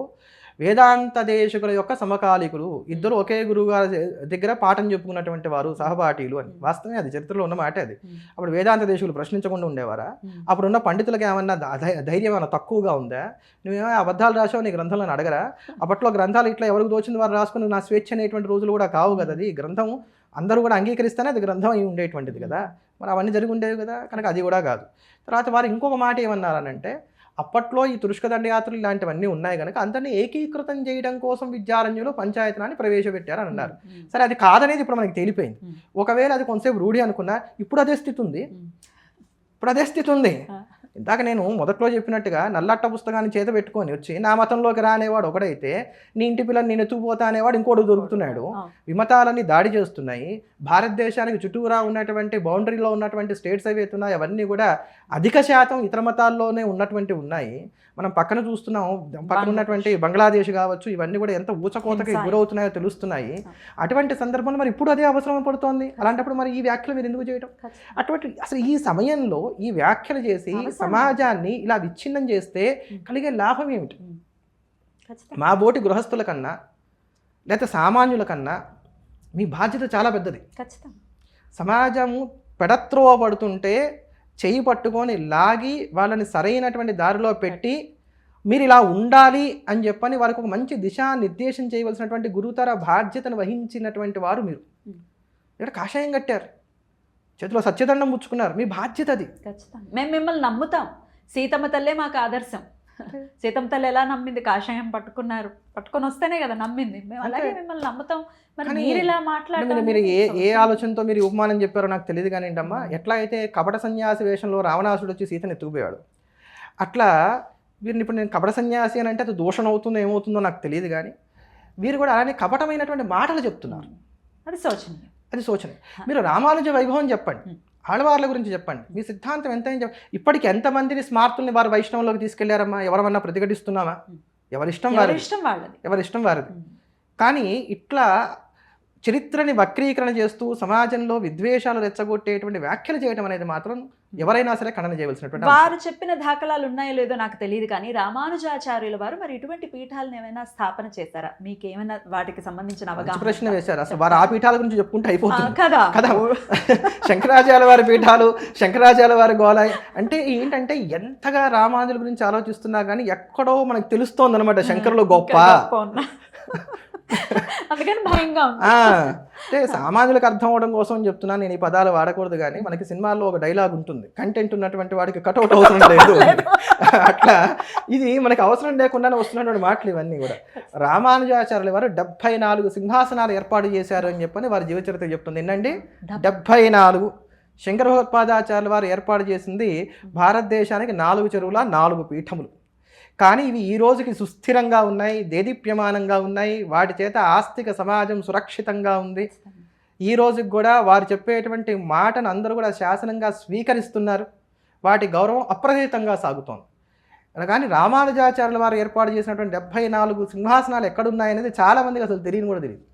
వేదాంత దేశకుల యొక్క సమకాలికులు, ఇద్దరు ఒకే గురువు గారి దగ్గర పాఠం చెప్పుకున్నటువంటి వారు, సహపాఠీలు అని. వాస్తవమే, అది చరిత్రలో ఉన్న మాట అది. అప్పుడు వేదాంత దేశకులు ప్రశ్నించకుండా ఉండేవారా? అప్పుడున్న పండితులకు ఏమన్నా ధైర్యం ఏమైనా తక్కువగా ఉందా? నువ్వేమో అబద్ధాలు రాసావు నీ గ్రంథంలో అడగరా? అప్పట్లో గ్రంథాలు ఇట్లా ఎవరికి తోచింది వారు రాసుకుని నా స్వేచ్ఛ అనేటువంటి రోజులు కూడా కావు కదా. అది గ్రంథం అందరూ కూడా అంగీకరిస్తేనే అది గ్రంథం అయి ఉండేటువంటిది కదా. మరి అవన్నీ జరిగి ఉండేవి కదా, కనుక అది కూడా కాదు. తర్వాత వారు ఇంకొక మాట ఏమన్నారనంటే, అప్పట్లో ఈ తురుష్క దండయాత్రలు ఇలాంటివన్నీ ఉన్నాయి కనుక అందరినీ ఏకీకృతం చేయడం కోసం విద్యారణ్యులు పంచాయతనాన్ని ప్రవేశపెట్టారని అన్నారు. సరే, అది కాదనేది ఇప్పుడు మనకి తేలిపోయింది. ఒకవేళ అది కొంతసేపు రూఢి అనుకున్నా ఇప్పుడు అదే స్థితి ఉంది. ఇందాక నేను మొదట్లో చెప్పినట్టుగా నల్లట్ట పుస్తకాన్ని చేత పెట్టుకొని వచ్చి నా మతంలోకి రానేవాడు ఒకడైతే, నీ ఇంటి పిల్లని నేను ఎత్తుకుపోతా అనేవాడు ఇంకోటి దొరుకుతున్నాడు. విమతాలన్నీ దాడి చేస్తున్నాయి. భారతదేశానికి చుట్టూరా ఉన్నటువంటి బౌండరీలో ఉన్నటువంటి స్టేట్స్ ఏవైతే ఉన్నాయో అవన్నీ కూడా అధిక శాతం ఇతర మతాల్లోనే ఉన్నటువంటి ఉన్నాయి. మనం పక్కన చూస్తున్నాం, పక్కన ఉన్నటువంటి బంగ్లాదేశ్ కావచ్చు, ఇవన్నీ కూడా ఎంత ఊచకోతకి గురవుతున్నాయో తెలుస్తున్నాయి. అటువంటి సందర్భంలో మరి ఇప్పుడు అదే అవసరం పడుతోంది. అలాంటప్పుడు మరి ఈ వ్యాఖ్యలు మీరు ఎందుకు చేయడం? అటువంటి అసలు ఈ సమయంలో ఈ వ్యాఖ్యలు చేసి సమాజాన్ని ఇలా విచ్ఛిన్నం చేస్తే కలిగే లాభం ఏమిటి? మా బోటి గృహస్థుల కన్నా లేకపోతే సామాన్యుల కన్నా మీ బాధ్యత చాలా పెద్దది. సమాజము పెడత్రోవ పడుతుంటే చెయ్యి పట్టుకొని లాగి వాళ్ళని సరైనటువంటి దారిలో పెట్టి మీరు ఇలా ఉండాలి అని చెప్పని వారికి ఒక మంచి దిశానిర్దేశం చేయవలసినటువంటి గురుతర బాధ్యతను వహించినటువంటి వారు మీరు. ఇక్కడ కాషాయం కట్టారు, చేతిలో సత్యదండం పుచ్చుకున్నారు, మీ బాధ్యత అది. ఖచ్చితంగా మేము మిమ్మల్ని నమ్ముతాం. సీతమ్మ తల్లే మాకు ఆదర్శం. సీతమ్మ తల్లి ఎలా నమ్మింది? కాషాయం పట్టుకొని వస్తేనే కదా నమ్మింది. మేము అలాగే మిమ్మల్ని నమ్ముతాం. మరి మీరు ఇలా మాట్లాడారు, మీరు ఏ ఆలోచనతో మీరు ఉపమానం చెప్పారో నాకు తెలియదు కానీ అమ్మా, ఎట్లా అయితే కపట సన్యాసి వేషంలో రావణాసుడు వచ్చి సీతను ఎత్తుకుపోయాడు, అట్లా వీరిని ఇప్పుడు నేను కపట సన్యాసి అని అంటే అది దోషం అవుతుందో ఏమవుతుందో నాకు తెలియదు కానీ వీరు కూడా అలానే కపటమైనటువంటి మాటలు చెప్తున్నారు. అది శోచనీయం. మీరు రామానుజ వైభవం చెప్పండి, ఆళ్వార్ల గురించి చెప్పండి, మీ సిద్ధాంతం ఎంతైనా చెప్పండి. ఇప్పటికి ఎంతమందిని స్మార్తుల్ని వారు వైష్ణవంలోకి తీసుకెళ్లారమ్మా? ఎవరమన్నా ప్రతిఘటిస్తున్నామా? ఎవరిష్టం వారిది. కానీ ఇట్లా చరిత్రని వక్రీకరణ చేస్తూ సమాజంలో విద్వేషాలు రెచ్చగొట్టేటువంటి వ్యాఖ్యలు చేయడం అనేది మాత్రం ఎవరైనా సరే ఖండన చేయవలసినటువంటి. వారు చెప్పిన దాఖలాలు ఉన్నాయో లేదో నాకు తెలియదు కానీ రామానుజాచార్యుల వారు మరి ఇటువంటి పీఠాలను ఏమైనా స్థాపన చేశారా? మీకేమైనా వాటికి సంబంధించిన అవగాహన? ప్రశ్న వేశారు. అసలు వారు ఆ పీఠాల గురించి చెప్పుకుంటే అయిపోతుంది కదా. శంకరాచార్య వారి పీఠాలు, శంకరాచార్య వారి గోళ అంటే ఏంటంటే ఎంతగా రామానుజుల గురించి ఆలోచిస్తున్నా కానీ ఎక్కడో మనకు తెలుస్తోంది అనమాట శంకరులు గొప్ప. అందుకని భయంగా అంటే సామాన్యులకు అర్థం అవడం కోసం చెప్తున్నాను నేను. ఈ పదాలు వాడకూడదు కానీ మనకి సినిమాల్లో ఒక డైలాగ్ ఉంటుంది, కంటెంట్ ఉన్నటువంటి వాడికి కటౌట్ అవసరం లేదు. అట్లా ఇది మనకి అవసరం లేకుండానే వస్తున్నటువంటి మాటలు ఇవన్నీ కూడా. రామానుజాచార్యుల వారు 74 సింహాసనాలు ఏర్పాటు చేశారు అని చెప్పని వారి జీవచరిత్ర చెప్తుంది. ఏంటండి 74. శంకర భగవత్పాదాచార్యుల వారు ఏర్పాటు చేసింది భారతదేశానికి 4 చెరువుల 4 పీఠములు. కానీ ఇవి ఈ రోజుకి సుస్థిరంగా ఉన్నాయి, దేదీప్యమానంగా ఉన్నాయి. వాటి చేత ఆస్తిక సమాజం సురక్షితంగా ఉంది. ఈ రోజుకి కూడా వారు చెప్పేటువంటి మాటను అందరూ కూడా శాసనంగా స్వీకరిస్తున్నారు. వాటి గౌరవం అప్రతితంగా సాగుతోంది. కానీ రామానుజాచార్యుల వారు ఏర్పాటు చేసినటువంటి 74 సింహాసనాలు ఎక్కడున్నాయనేది చాలా మందికి అసలు తెలియని కూడా తెలియదు.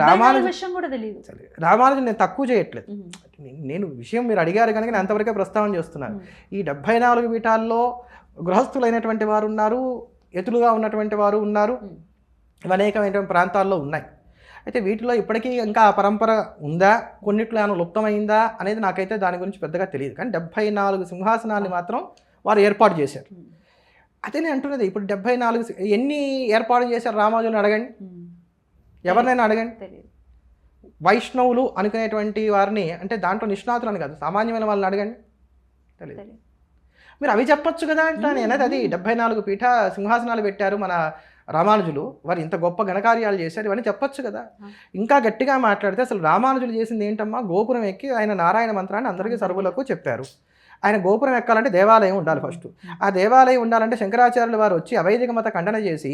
రామానుజు నేను తక్కువ చేయట్లేదు, నేను విషయం మీరు అడిగారు కనుక నేను అంతవరకే ప్రస్తావన చేస్తున్నాను. ఈ 74 పీఠాల్లో గృహస్థులైనటువంటి వారు ఉన్నారు, ఎతులుగా ఉన్నటువంటి వారు ఉన్నారు, అనేకమైనటువంటి ప్రాంతాల్లో ఉన్నాయి. అయితే వీటిలో ఇప్పటికీ ఇంకా ఆ పరంపర ఉందా, కొన్నిట్లో ఏమైనా లుప్తమైందా అనేది నాకైతే దాని గురించి పెద్దగా తెలియదు. కానీ 74 సింహాసనాన్ని మాత్రం వారు ఏర్పాటు చేశారు. అదే నేను అంటున్నది, ఇప్పుడు 74 ఎన్ని ఏర్పాటు చేశారు రామానుజులను అడగండి, ఎవరినైనా అడగండి. వైష్ణవులు అనుకునేటువంటి వారిని, అంటే దాంట్లో నిష్ణాతులు అని కాదు, సామాన్యమైన వాళ్ళని అడగండి, తెలియదు. మీరు అవి చెప్పొచ్చు కదా అంటాను నేను. అది 74 పీఠ సింహాసనాలు పెట్టారు మన రామానుజులు, వారు ఇంత గొప్ప ఘనకార్యాలు చేశారు, ఇవన్నీ చెప్పొచ్చు కదా. ఇంకా గట్టిగా మాట్లాడితే అసలు రామానుజులు చేసింది ఏంటమ్మా, గోపురం ఎక్కి ఆయన నారాయణ మంత్రాన్ని అందరికీ సర్వులకు చెప్పారు. ఆయన గోపురం ఎక్కాలంటే దేవాలయం ఉండాలి ఫస్ట్. ఆ దేవాలయం ఉండాలంటే శంకరాచార్యులు వారు వచ్చి అవైదిక మత ఖండన చేసి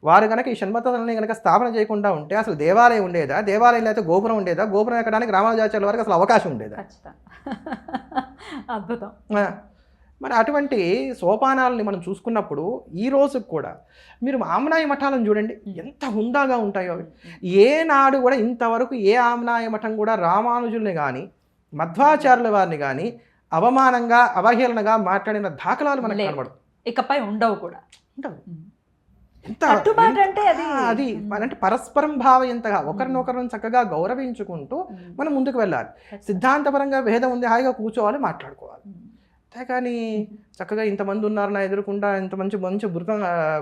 వారు కనుక ఈ షణ్మతాలని కనుక స్థాపన చేయకుండా ఉంటే అసలు దేవాలయం ఉండేదా, దేవాలయంలో అయితే గోపురం ఉండేదా, గోపురం ఎక్కడానికి రామానుజాచార్యుల వారికి అసలు అవకాశం ఉండేదా? అద్భుతం. మరి అటువంటి సోపానాలని మనం చూసుకున్నప్పుడు ఈ రోజుకు కూడా మీరు ఆమ్నాయ మఠాలను చూడండి, ఎంత హుందాగా ఉంటాయో అవి. ఏనాడు కూడా ఇంతవరకు ఏ ఆమ్నాయ మఠం కూడా రామానుజుల్ని కానీ మధ్వాచార్యుల వారిని కానీ అవమానంగా అవహేళనగా మాట్లాడిన దాఖలాలు మనకు కనబడవు, ఇకపై ఉండవు కూడా. ఉండవు. ఎంత అది అంటే పరస్పరం భావయంతగా ఒకరినొకరిని చక్కగా గౌరవించుకుంటూ మనం ముందుకు వెళ్ళాలి. సిద్ధాంతపరంగా భేదం ఉంది, హాయిగా కూర్చోవాలి, మాట్లాడుకోవాలి. కానీ చక్కగా ఇంతమంది ఉన్నారు నా ఎదురుకుండా, ఇంత మంచి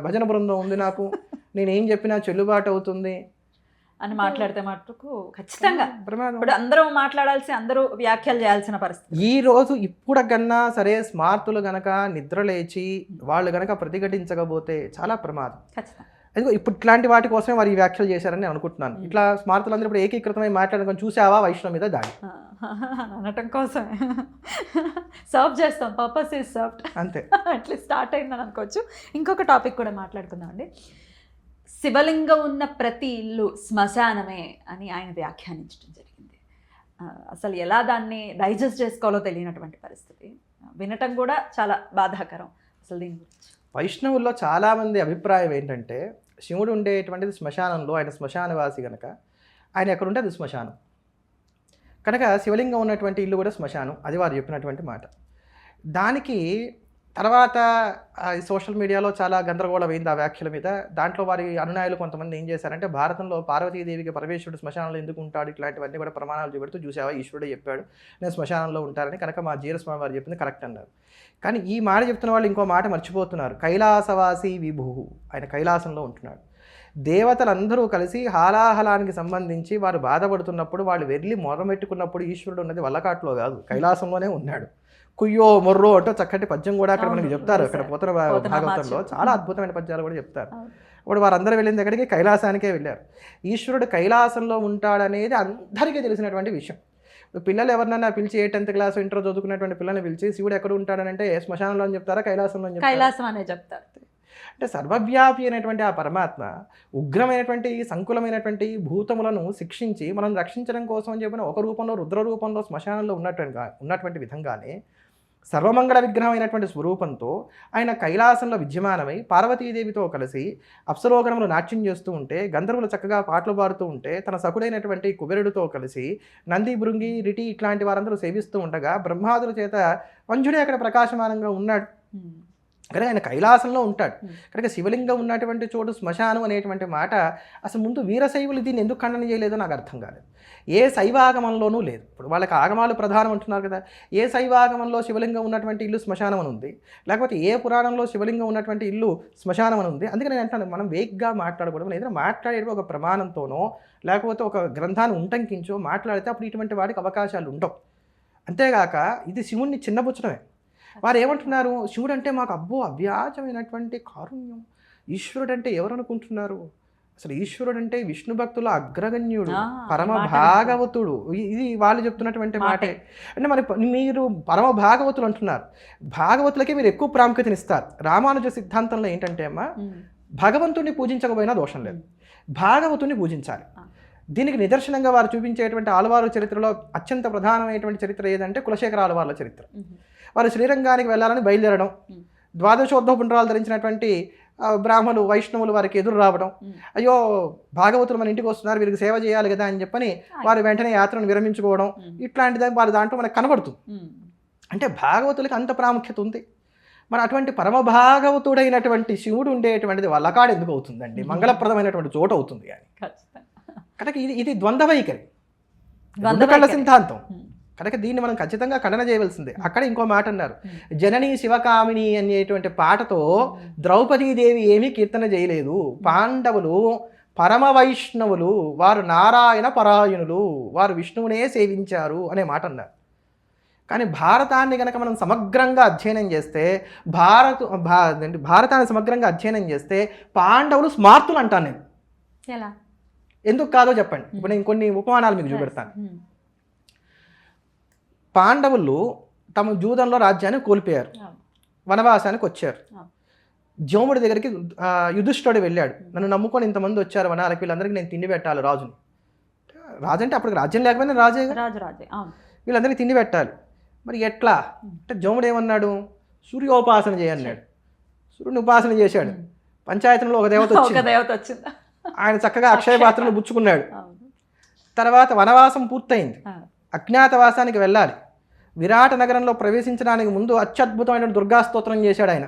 భజన బృందం ఉంది, నాకు నేనేం చెప్పినా చెల్లుబాటు అవుతుంది అని మాట్లాడితే మటుకు ఖచ్చితంగా ఇప్పుడు అందరూ మాట్లాడాల్సి, అందరూ వ్యాఖ్యలు చేయాల్సిన పరిస్థితి. ఈ రోజు ఇప్పుడు కన్నా సరే స్మార్తులు గనక నిద్ర లేచి వాళ్ళు గనక ప్రతిఘటించకపోతే చాలా ప్రమాదం. ఖచ్చితంగా. అదిగో ఇప్పుడు ఇట్లాంటి వాటి కోసమే వారు ఈ వ్యాఖ్యలు చేశారని నేను అనుకుంటున్నాను. ఇట్లా స్మార్తులందరూ ఇప్పుడు ఏకీకృతమై మాట్లాడుకొని చూసావా వైష్ణవ మీద దాడి అనటం కోసమే సర్వ్ చేస్తాం, పర్పస్ ఈజ్ సర్వ్డ్ అంతే. అట్లా స్టార్ట్ అయిందని అనుకోవచ్చు. ఇంకొక టాపిక్ కూడా మాట్లాడుకుందాం అండి. శివలింగం ఉన్న ప్రతి ఇల్లు శ్మశానమే అని ఆయన వ్యాఖ్యానించడం జరిగింది. అసలు ఎలా దాన్ని డైజెస్ట్ చేసుకోవాలో తెలియనటువంటి పరిస్థితి, వినటం కూడా చాలా బాధాకరం. అసలు దీని గురించి వైష్ణవుల్లో చాలామంది అభిప్రాయం ఏంటంటే, శివుడు ఉండేటువంటిది శ్మశానంలో, ఆయన శ్మశానవాసి కనుక ఆయన ఎక్కడుంటే అది శ్మశానం కనుక శివలింగం ఉన్నటువంటి ఇల్లు కూడా శ్మశానం, అది వారు చెప్పినటువంటి మాట. దానికి తర్వాత సోషల్ మీడియాలో చాలా గందరగోళం అయింది ఆ వ్యాఖ్యల మీద. దాంట్లో వారి అనునాయులు కొంతమంది ఏం చేశారంటే, భారతంలో పార్వతీదేవికి పరమేశ్వరుడు శ్మశానంలో ఎందుకు ఉంటాడు, ఇట్లాంటివన్నీ కూడా ప్రమాణాలు చూపెడుతూ, చూసావా ఈశ్వరుడు చెప్పాడు నేను శ్మశానంలో ఉంటారని, కనుక మా జీరస్వామి వారు చెప్పింది కరెక్ట్ అన్నారు. కానీ ఈ మాట చెప్తున్న వాళ్ళు ఇంకో మాట మర్చిపోతున్నారు. కైలాసవాసి విభు, ఆయన కైలాసంలో ఉంటున్నాడు. దేవతలందరూ కలిసి హాలాహలానికి సంబంధించి వారు బాధపడుతున్నప్పుడు, వాళ్ళు వెళ్ళి మొరమెట్టుకున్నప్పుడు ఈశ్వరుడు ఉన్నది వల్లకాట్లో కాదు, కైలాసంలోనే ఉన్నాడు. కుయ్యో మొర్రో అంటూ చక్కటి పద్యం కూడా అక్కడ మనకి చెప్తారు. అక్కడ పోతన భాగవతంలో చాలా అద్భుతమైన పద్యాలు కూడా చెప్తారు. ఇప్పుడు వారందరూ వెళ్ళిన దగ్గరికి కైలాసానికే వెళ్ళారు. ఈశ్వరుడు కైలాసంలో ఉంటాడనేది అందరికీ తెలిసినటువంటి విషయం. పిల్లలు ఎవరినైనా పిలిచి 10th క్లాస్ ఇంటర్ చదువుకున్నటువంటి పిల్లల్ని పిలిచి శివుడు ఎక్కడ ఉంటాడనంటే శ్మశానంలో అని చెప్తారా, కైలాసంలో అని చెప్తారా? కైలాసం అనే చెప్తారు. అంటే సర్వవ్యాపి అయినటువంటి ఆ పరమాత్మ ఉగ్రమైనటువంటి సంకులమైనటువంటి భూతములను శిక్షించి మనం రక్షించడం కోసం అని చెప్పిన ఒక రూపంలో, రుద్ర రూపంలో శ్మశానంలో ఉన్నటువంటి విధంగానే సర్వమంగళ విగ్రహమైనటువంటి స్వరూపంతో ఆయన కైలాసంలో విద్యమానమై పార్వతీదేవితో కలిసి అప్సరోగణములు నాట్యం చేస్తూ ఉంటే, గంధర్వులు చక్కగా పాటలు పాడుతూ ఉంటే, తన సకుడైనటువంటి కుబేరుడితో కలిసి నంది, భృంగి, రిటి ఇట్లాంటి వారందరూ సేవిస్తూ ఉండగా బ్రహ్మాదుల చేత వంజుడే అక్కడ ప్రకాశమానంగా ఉన్నాడు. కానీ ఆయన కైలాసంలో ఉంటాడు కనుక శివలింగం ఉన్నటువంటి చోటు శ్మశానం అనేటువంటి మాట అసలు ముందు వీరశైవులు దీన్ని ఎందుకు ఖండన చేయలేదో నాకు అర్థం కాలేదు. ఏ శైవాగమంలోనూ లేదు. ఇప్పుడు వాళ్ళకి ఆగమాలు ప్రధానం అంటున్నారు కదా, ఏ శైవాగమంలో శివలింగం ఉన్నటువంటి ఇల్లు శ్మశానం అని ఉంది, లేకపోతే ఏ పురాణంలో శివలింగం ఉన్నటువంటి ఇల్లు శ్మశానం అని ఉంది. అందుకని నేను అంటాను, మనం వేగ్గా మాట్లాడకూడదు. ఏదైనా మాట్లాడేది ఒక ప్రమాణంతోనో లేకపోతే ఒక గ్రంథాన్ని ఉంటంకించో మాట్లాడితే అప్పుడు ఇటువంటి వాటికి అవకాశాలు ఉండవు. అంతేగాక ఇది శివుణ్ణి చిన్నపుచ్చడమే. వారు ఏమంటున్నారు, శివుడు అంటే మాకు అబ్బో అవ్యాజమైనటువంటి కారుణ్యం, ఈశ్వరుడు అంటే ఎవరు అనుకుంటున్నారు, అసలు ఈశ్వరుడు అంటే విష్ణు భక్తుల అగ్రగణ్యుడు, పరమ భాగవతుడు. ఇది వాళ్ళు చెప్తున్నటువంటి మాటే. అంటే మరి మీరు పరమ భాగవతులు అంటున్నారు, భాగవతులకే మీరు ఎక్కువ ప్రాముఖ్యతనిస్తారు. రామానుజ సిద్ధాంతంలో ఏంటంటే అమ్మా, భగవంతుడిని పూజించకపోయినా దోషం లేదు, భాగవతుడిని పూజించాలి. దీనికి నిదర్శనంగా వారు చూపించేటువంటి ఆళ్వారు చరిత్రలో అత్యంత ప్రధానమైనటువంటి చరిత్ర ఏదంటే కులశేఖర ఆళ్వార్ల చరిత్ర. వారు శ్రీరంగానికి వెళ్ళాలని బయలుదేరడం, ద్వాదశోద్ధవ పుండ్రాలు ధరించినటువంటి బ్రాహ్మణులు వైష్ణవులు వారికి ఎదురు రావడం, అయ్యో భాగవతులు మన ఇంటికి వస్తున్నారు వీరికి సేవ చేయాలి కదా అని చెప్పని వారు వెంటనే యాత్రను విరమించుకోవడం, ఇట్లాంటిది వారి దాంట్లో మనకు కనబడుతుంది. అంటే భాగవతులకి అంత ప్రాముఖ్యత ఉంది. మరి అటువంటి పరమ భాగవతుడైనటువంటి శివుడు ఉండేటువంటిది వల్లకాడు ఎందుకు అవుతుందండి, మంగళప్రదమైనటువంటి చోటు అవుతుంది. కానీ కనుక ఇది ద్వంద్వ వైఖరి, ద్వంద్వ కళ్ళ వైఖరి. సిద్ధాంతం. కనుక దీన్ని మనం ఖచ్చితంగా ఖండన చేయవలసిందే. అక్కడ ఇంకో మాట అన్నారు, జననీ శివకామిని అనేటువంటి పాటతో ద్రౌపదీదేవి ఏమీ కీర్తన చేయలేదు. పాండవులు పరమ వైష్ణవులు, వారు నారాయణ పరాయణులు, వారు విష్ణువునే సేవించారు అనే మాట అన్నారు. కానీ భారతాన్ని కనుక మనం సమగ్రంగా అధ్యయనం చేస్తే భారతాన్ని సమగ్రంగా అధ్యయనం చేస్తే పాండవులు స్మార్తులు అంటాను నేను. ఎలా? ఎందుకు కాదో చెప్పండి. ఇప్పుడు నేను కొన్ని ఉపమానాలు మీకు చూపెడతాను. పాండవులు తమ జూదంలో రాజ్యాన్ని కోల్పోయారు, వనవాసానికి వచ్చారు. జోముడి దగ్గరికి యుధిష్ఠుడు వెళ్ళాడు, నన్ను నమ్ముకొని ఇంతమంది వచ్చారు వనాలకి, వీళ్ళందరికీ నేను తిండి పెట్టాలి రాజుని. రాజు అంటే అప్పటికి రాజ్యం లేకపోయినా రాజే, వీళ్ళందరికీ తిండి పెట్టాలి. మరి ఎట్లా అంటే జోముడు ఏమన్నాడు, సూర్యోపాసన చేయన్నాడు. సూర్యుని ఉపాసన చేశాడు. పంచాయతీలో ఒక దేవత వచ్చింది, ఆయన చక్కగా అక్షయ పాత్రను పుచ్చుకున్నాడు. తర్వాత వనవాసం పూర్తయింది, అజ్ఞాతవాసానికి వెళ్ళాలి. విరాట నగరంలో ప్రవేశించడానికి ముందు అత్యద్భుతమైన దుర్గా స్తోత్రం చేశాడు ఆయన.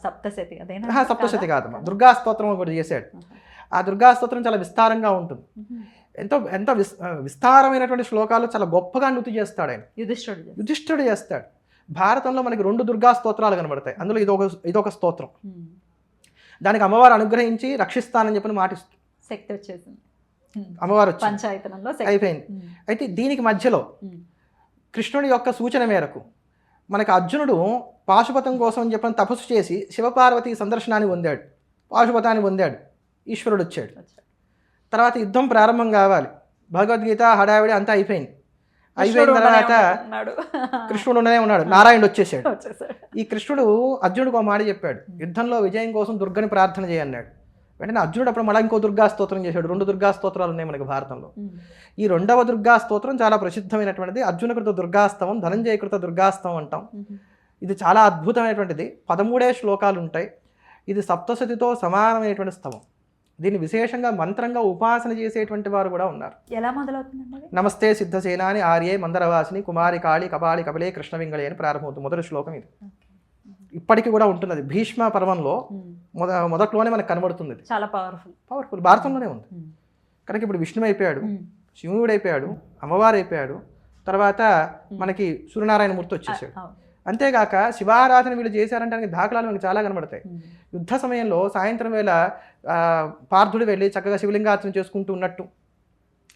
సప్తశతి కాదమ్మా, దుర్గా స్తోత్రం ఒకటి చేశాడు. ఆ దుర్గా స్తోత్రం చాలా విస్తారంగా ఉంటుంది, ఎంతో విస్తారమైనటువంటి శ్లోకాలు చాలా గొప్పగా నృతి చేస్తాడు ఆయన. యుధిష్ఠుడు చేస్తాడు. భారతంలో మనకి 2 దుర్గా స్తోత్రాలు కనబడతాయి, అందులో ఇదొక స్తోత్రం. దానికి అమ్మవారు అనుగ్రహించి రక్షిస్తానని చెప్పిన మాటిస్తుంది, శక్తి వచ్చేసింది, అమ్మవారు వచ్చి పంచాయతనంలో అయిపోయింది. అయితే దీనికి మధ్యలో కృష్ణుడి యొక్క సూచన మేరకు మనకు అర్జునుడు పాశుపతం కోసం అని చెప్పని తపస్సు చేసి శివపార్వతి సందర్శనాన్ని పొందాడు, పాశుపతాన్ని పొందాడు. ఈశ్వరుడు వచ్చాడు. తర్వాత యుద్ధం ప్రారంభం కావాలి, భగవద్గీత హడావిడి అంతా అయిపోయింది. అయిపోయిన తర్వాత కృష్ణుడు ఉండనే ఉన్నాడు, నారాయణుడు వచ్చేసాడు. ఈ కృష్ణుడు అర్జునుడికి ఒక మాట చెప్పాడు, యుద్ధంలో విజయం కోసం దుర్గని ప్రార్థన చేయన్నాడు. వెంటనే అర్జునుడు అప్పుడు మళ్ళీ ఇంకో దుర్గా స్తోత్రం చేశాడు. 2 దుర్గా స్తోత్రాలు ఉన్నాయి మనకి భారతంలో. ఈ 2వ దుర్గా స్తోత్రం చాలా ప్రసిద్ధమైనటువంటిది. అర్జునకృత దుర్గాస్తవం, ధనంజయకృత దుర్గాస్తవం అంటాం. ఇది చాలా అద్భుతమైనటువంటిది. 13 శ్లోకాలు ఉంటాయి. ఇది సప్తశతితో సమానమైనటువంటి స్తవం. దీన్ని విశేషంగా మంత్రంగా ఉపాసన చేసేటువంటి వారు కూడా ఉన్నారు. ఎలా మొదలవుతుందండి? నమస్తే సిద్ధసేనాని ఆర్యే మందరవాసిని కుమారి కాళి కపాలి కపలే కృష్ణవింగళి అని ప్రారంభమవుతుంది. మొదటి శ్లోకం ఇది. ఇప్పటికీ కూడా ఉంటుంది. భీష్మ పర్వంలో మొదట్లోనే మనకు కనబడుతుంది. చాలా పవర్ఫుల్ భారతంలోనే ఉంది. కనుక ఇప్పుడు విష్ణువు అయిపోయాడు, శివుడు అయిపోయాడు, అమ్మవారు అయిపోయాడు, తర్వాత మనకి సూర్యనారాయణమూర్తి వచ్చేసాడు. అంతేగాక శివారాధన వీళ్ళు చేశారంటే దాఖలాలు మనకి చాలా కనబడతాయి. యుద్ధ సమయంలో సాయంత్రం వేళ పార్థుడు వెళ్ళి చక్కగా శివలింగార్చన చేసుకుంటూ ఉన్నట్టు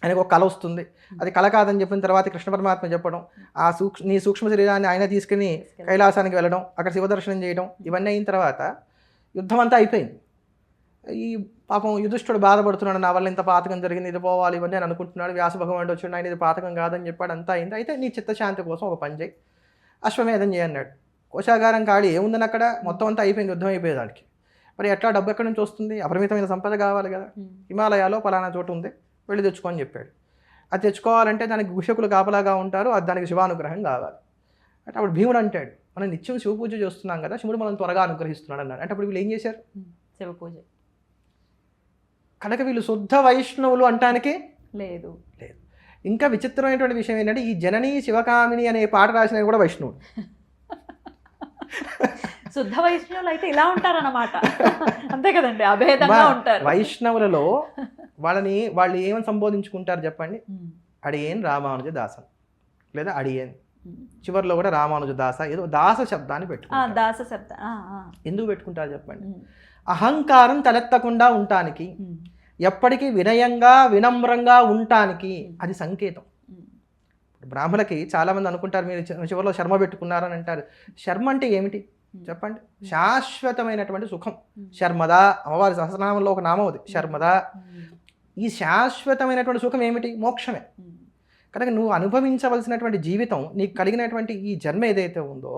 ఆయనకు ఒక కళ వస్తుంది. అది కళ కాదని చెప్పిన తర్వాత కృష్ణ పరమాత్మ చెప్పడం, నీ సూక్ష్మ శరీరాన్ని ఆయన తీసుకుని కైలాసానికి వెళ్ళడం, అక్కడ శివదర్శనం చేయడం, ఇవన్నీ అయిన తర్వాత యుద్ధం అంతా అయిపోయింది. ఈ పాపం యుధిష్ఠుడు బాధపడుతున్నాడు, నా వల్ల ఇంత పాతకం జరిగింది, ఇది పోవాలి ఇవన్నీ అని అనుకుంటున్నాడు. వ్యాస భగవానుడు వచ్చాడు, ఆయన ఇది పాతకం కాదని చెప్పాడు. అంతా అయింది. అయితే నీ చిత్తశాంతి కోసం ఒక పని చేయి, అశ్వమేధం చేయన్నాడు. కోశాగారం కాడి ఏముందని అక్కడ మొత్తం అంతా అయిపోయింది, యుద్ధం అయిపోయేదానికి. మరి ఎట్లా డబ్బు ఎక్కడి నుంచి వస్తుంది? అపరిమితమైన సంపద కావాలి కదా. హిమాలయాలో పలానా చోటు ఉంది, వెళ్ళి తెచ్చుకోని చెప్పాడు. అది తెచ్చుకోవాలంటే దానికి గుషకులు కాపలాగా ఉంటారు, అది దానికి శివానుగ్రహం కావాలి. అంటే అప్పుడు భీముడు అంటాడు, మనం నిత్యం శివ పూజ చేస్తున్నాం కదా, శివుడు మనం త్వరగా అనుగ్రహిస్తున్నాడు అన్నాడు. అంటే అప్పుడు వీళ్ళు ఏం చేశారు? శివ పూజ. కనుక వీళ్ళు శుద్ధ వైష్ణవులు అంటానికి లేదు. ఇంకా విచిత్రమైనటువంటి విషయం ఏంటంటే ఈ జననీ శివకామిని అనే పాట రాసిన కూడా వైష్ణవుడు. శుద్ధ వైష్ణవులు అయితే ఇలా ఉంటారన్నమాట. అంతే కదండి, అభేదంగా ఉంటారు. వైష్ణవులలో వాళ్ళు ఏమని సంబోధించుకుంటారు చెప్పండి? అడియేన్ రామానుజ దాసన్ లేదా అడియేన్. చివరిలో కూడా రామానుజ దాస, ఏదో దాస శబ్దాన్ని పెట్టుకుంటారు. దాస శబ్ద ఎందుకు పెట్టుకుంటారు చెప్పండి? అహంకారం తలెత్తకుండా ఉండటానికి, ఎప్పటికీ వినయంగా వినమ్రంగా ఉండటానికి అది సంకేతం. బ్రాహ్మణులకి చాలామంది అనుకుంటారు, మీరు చివరిలో శర్మ పెట్టుకున్నారని అంటారు. శర్మ అంటే ఏమిటి చెప్పండి? శాశ్వతమైనటువంటి సుఖం. శర్మదా, అమ్మవారి సహస్రనామంలో ఒక నామం అది శర్మదా. ఈ శాశ్వతమైనటువంటి సుఖం ఏమిటి? మోక్షమే. కనుక నువ్వు అనుభవించవలసినటువంటి జీవితం, నీకు కలిగినటువంటి ఈ జన్మ ఏదైతే ఉందో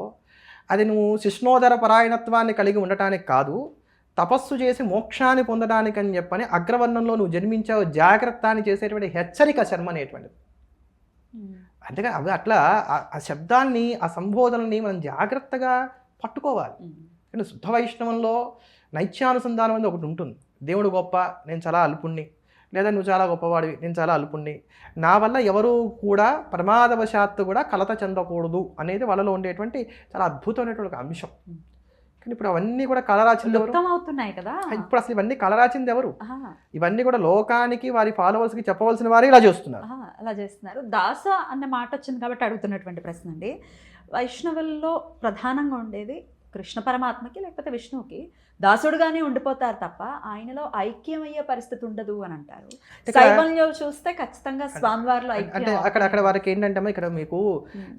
అది నువ్వు శిష్ణోదర పరాయణత్వాన్ని కలిగి ఉండటానికి కాదు, తపస్సు చేసి మోక్షాన్ని పొందడానికి అని చెప్పని అగ్రవర్ణంలో నువ్వు జన్మించావు, జాగ్రత్త అని చేసేటువంటి హెచ్చరిక శర్మ అనేటువంటిది. అంతేగా అవి అట్లా ఆ శబ్దాన్ని, ఆ సంబోధనని మనం జాగ్రత్తగా పట్టుకోవాలి. కానీ శుద్ధ వైష్ణవంలో నైత్యానుసంధానం అనేది ఒకటి ఉంటుంది. దేవుడు గొప్ప, నేను చాలా అల్పుణ్ణి, లేదా నువ్వు చాలా గొప్పవాడివి, నేను చాలా అల్పుణ్ణి, నా వల్ల ఎవరు కూడా ప్రమాదవశాత్తు కూడా కలత చెందకూడదు అనేది వాళ్ళలో ఉండేటువంటి చాలా అద్భుతమైనటువంటి అంశం. కానీ ఇప్పుడు అవన్నీ కూడా కలరాచింది ఎవరు? లుప్తం అవుతున్నాయి కదా. ఇప్పుడు అసలు ఇవన్నీ కలరాచింది ఎవరు? ఆహా, ఇవన్నీ కూడా లోకానికి వారి ఫాలోవర్స్కి చెప్పవలసిన వారే ఇలా చేస్తున్నారు. ఆహా, అలా చేస్తున్నారు. దాస అన్న మాట వచ్చింది కాబట్టి అడుగుతున్నటువంటి ప్రశ్న అండి. వైష్ణవుల్లో ప్రధానంగా ఉండేది కృష్ణ పరమాత్మకి లేకపోతే విష్ణువుకి దాసుడుగానే ఉండిపోతారు తప్ప ఆయనలో ఐక్యమయ్యే పరిస్థితి ఉండదు అని అంటారు. శైవంలో చూస్తే ఖచ్చితంగా స్వామివారిలో అంటే ఐక్యం అక్కడ వారికి ఏంటంటే ఇక్కడ మీకు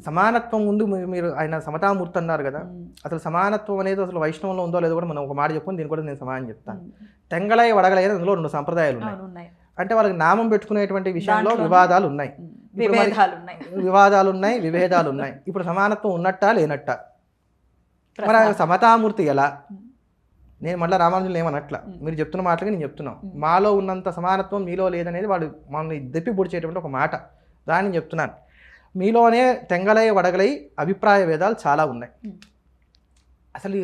సమానత్వం ముందు మీరు ఆయన సమతామూర్తి అన్నారు కదా, అసలు సమానత్వం అనేది అసలు వైష్ణవంలో ఉందో లేదో కూడా మనం ఒక మాట చెప్పుకుని దీన్ని కూడా నేను సమానం చెప్తాను. తెంగళై వడగలై అందులో 2 సంప్రదాయాలు ఉన్నాయి. అంటే వాళ్ళకి నామం పెట్టుకునేటువంటి విషయంలో వివాదాలు ఉన్నాయి, వివాదాలు ఉన్నాయి, విభేదాలు ఉన్నాయి. ఇప్పుడు సమానత్వం ఉన్నట్టా లేనట్టా? మరి సమతామూర్తి ఎలా? నేను మళ్ళీ రామానుజులు ఏమనట్లా, మీరు చెప్తున్న మాటలకి నేను చెప్తున్నాం. మాలో ఉన్నంత సమానత్వం మీలో లేదనేది వాళ్ళు మనల్ని దెప్పి పొడిచేటువంటి ఒక మాట, దాన్ని చెప్తున్నాను. మీలోనే తెంగలై వడగలై అభిప్రాయ భేదాలు చాలా ఉన్నాయి. అసలు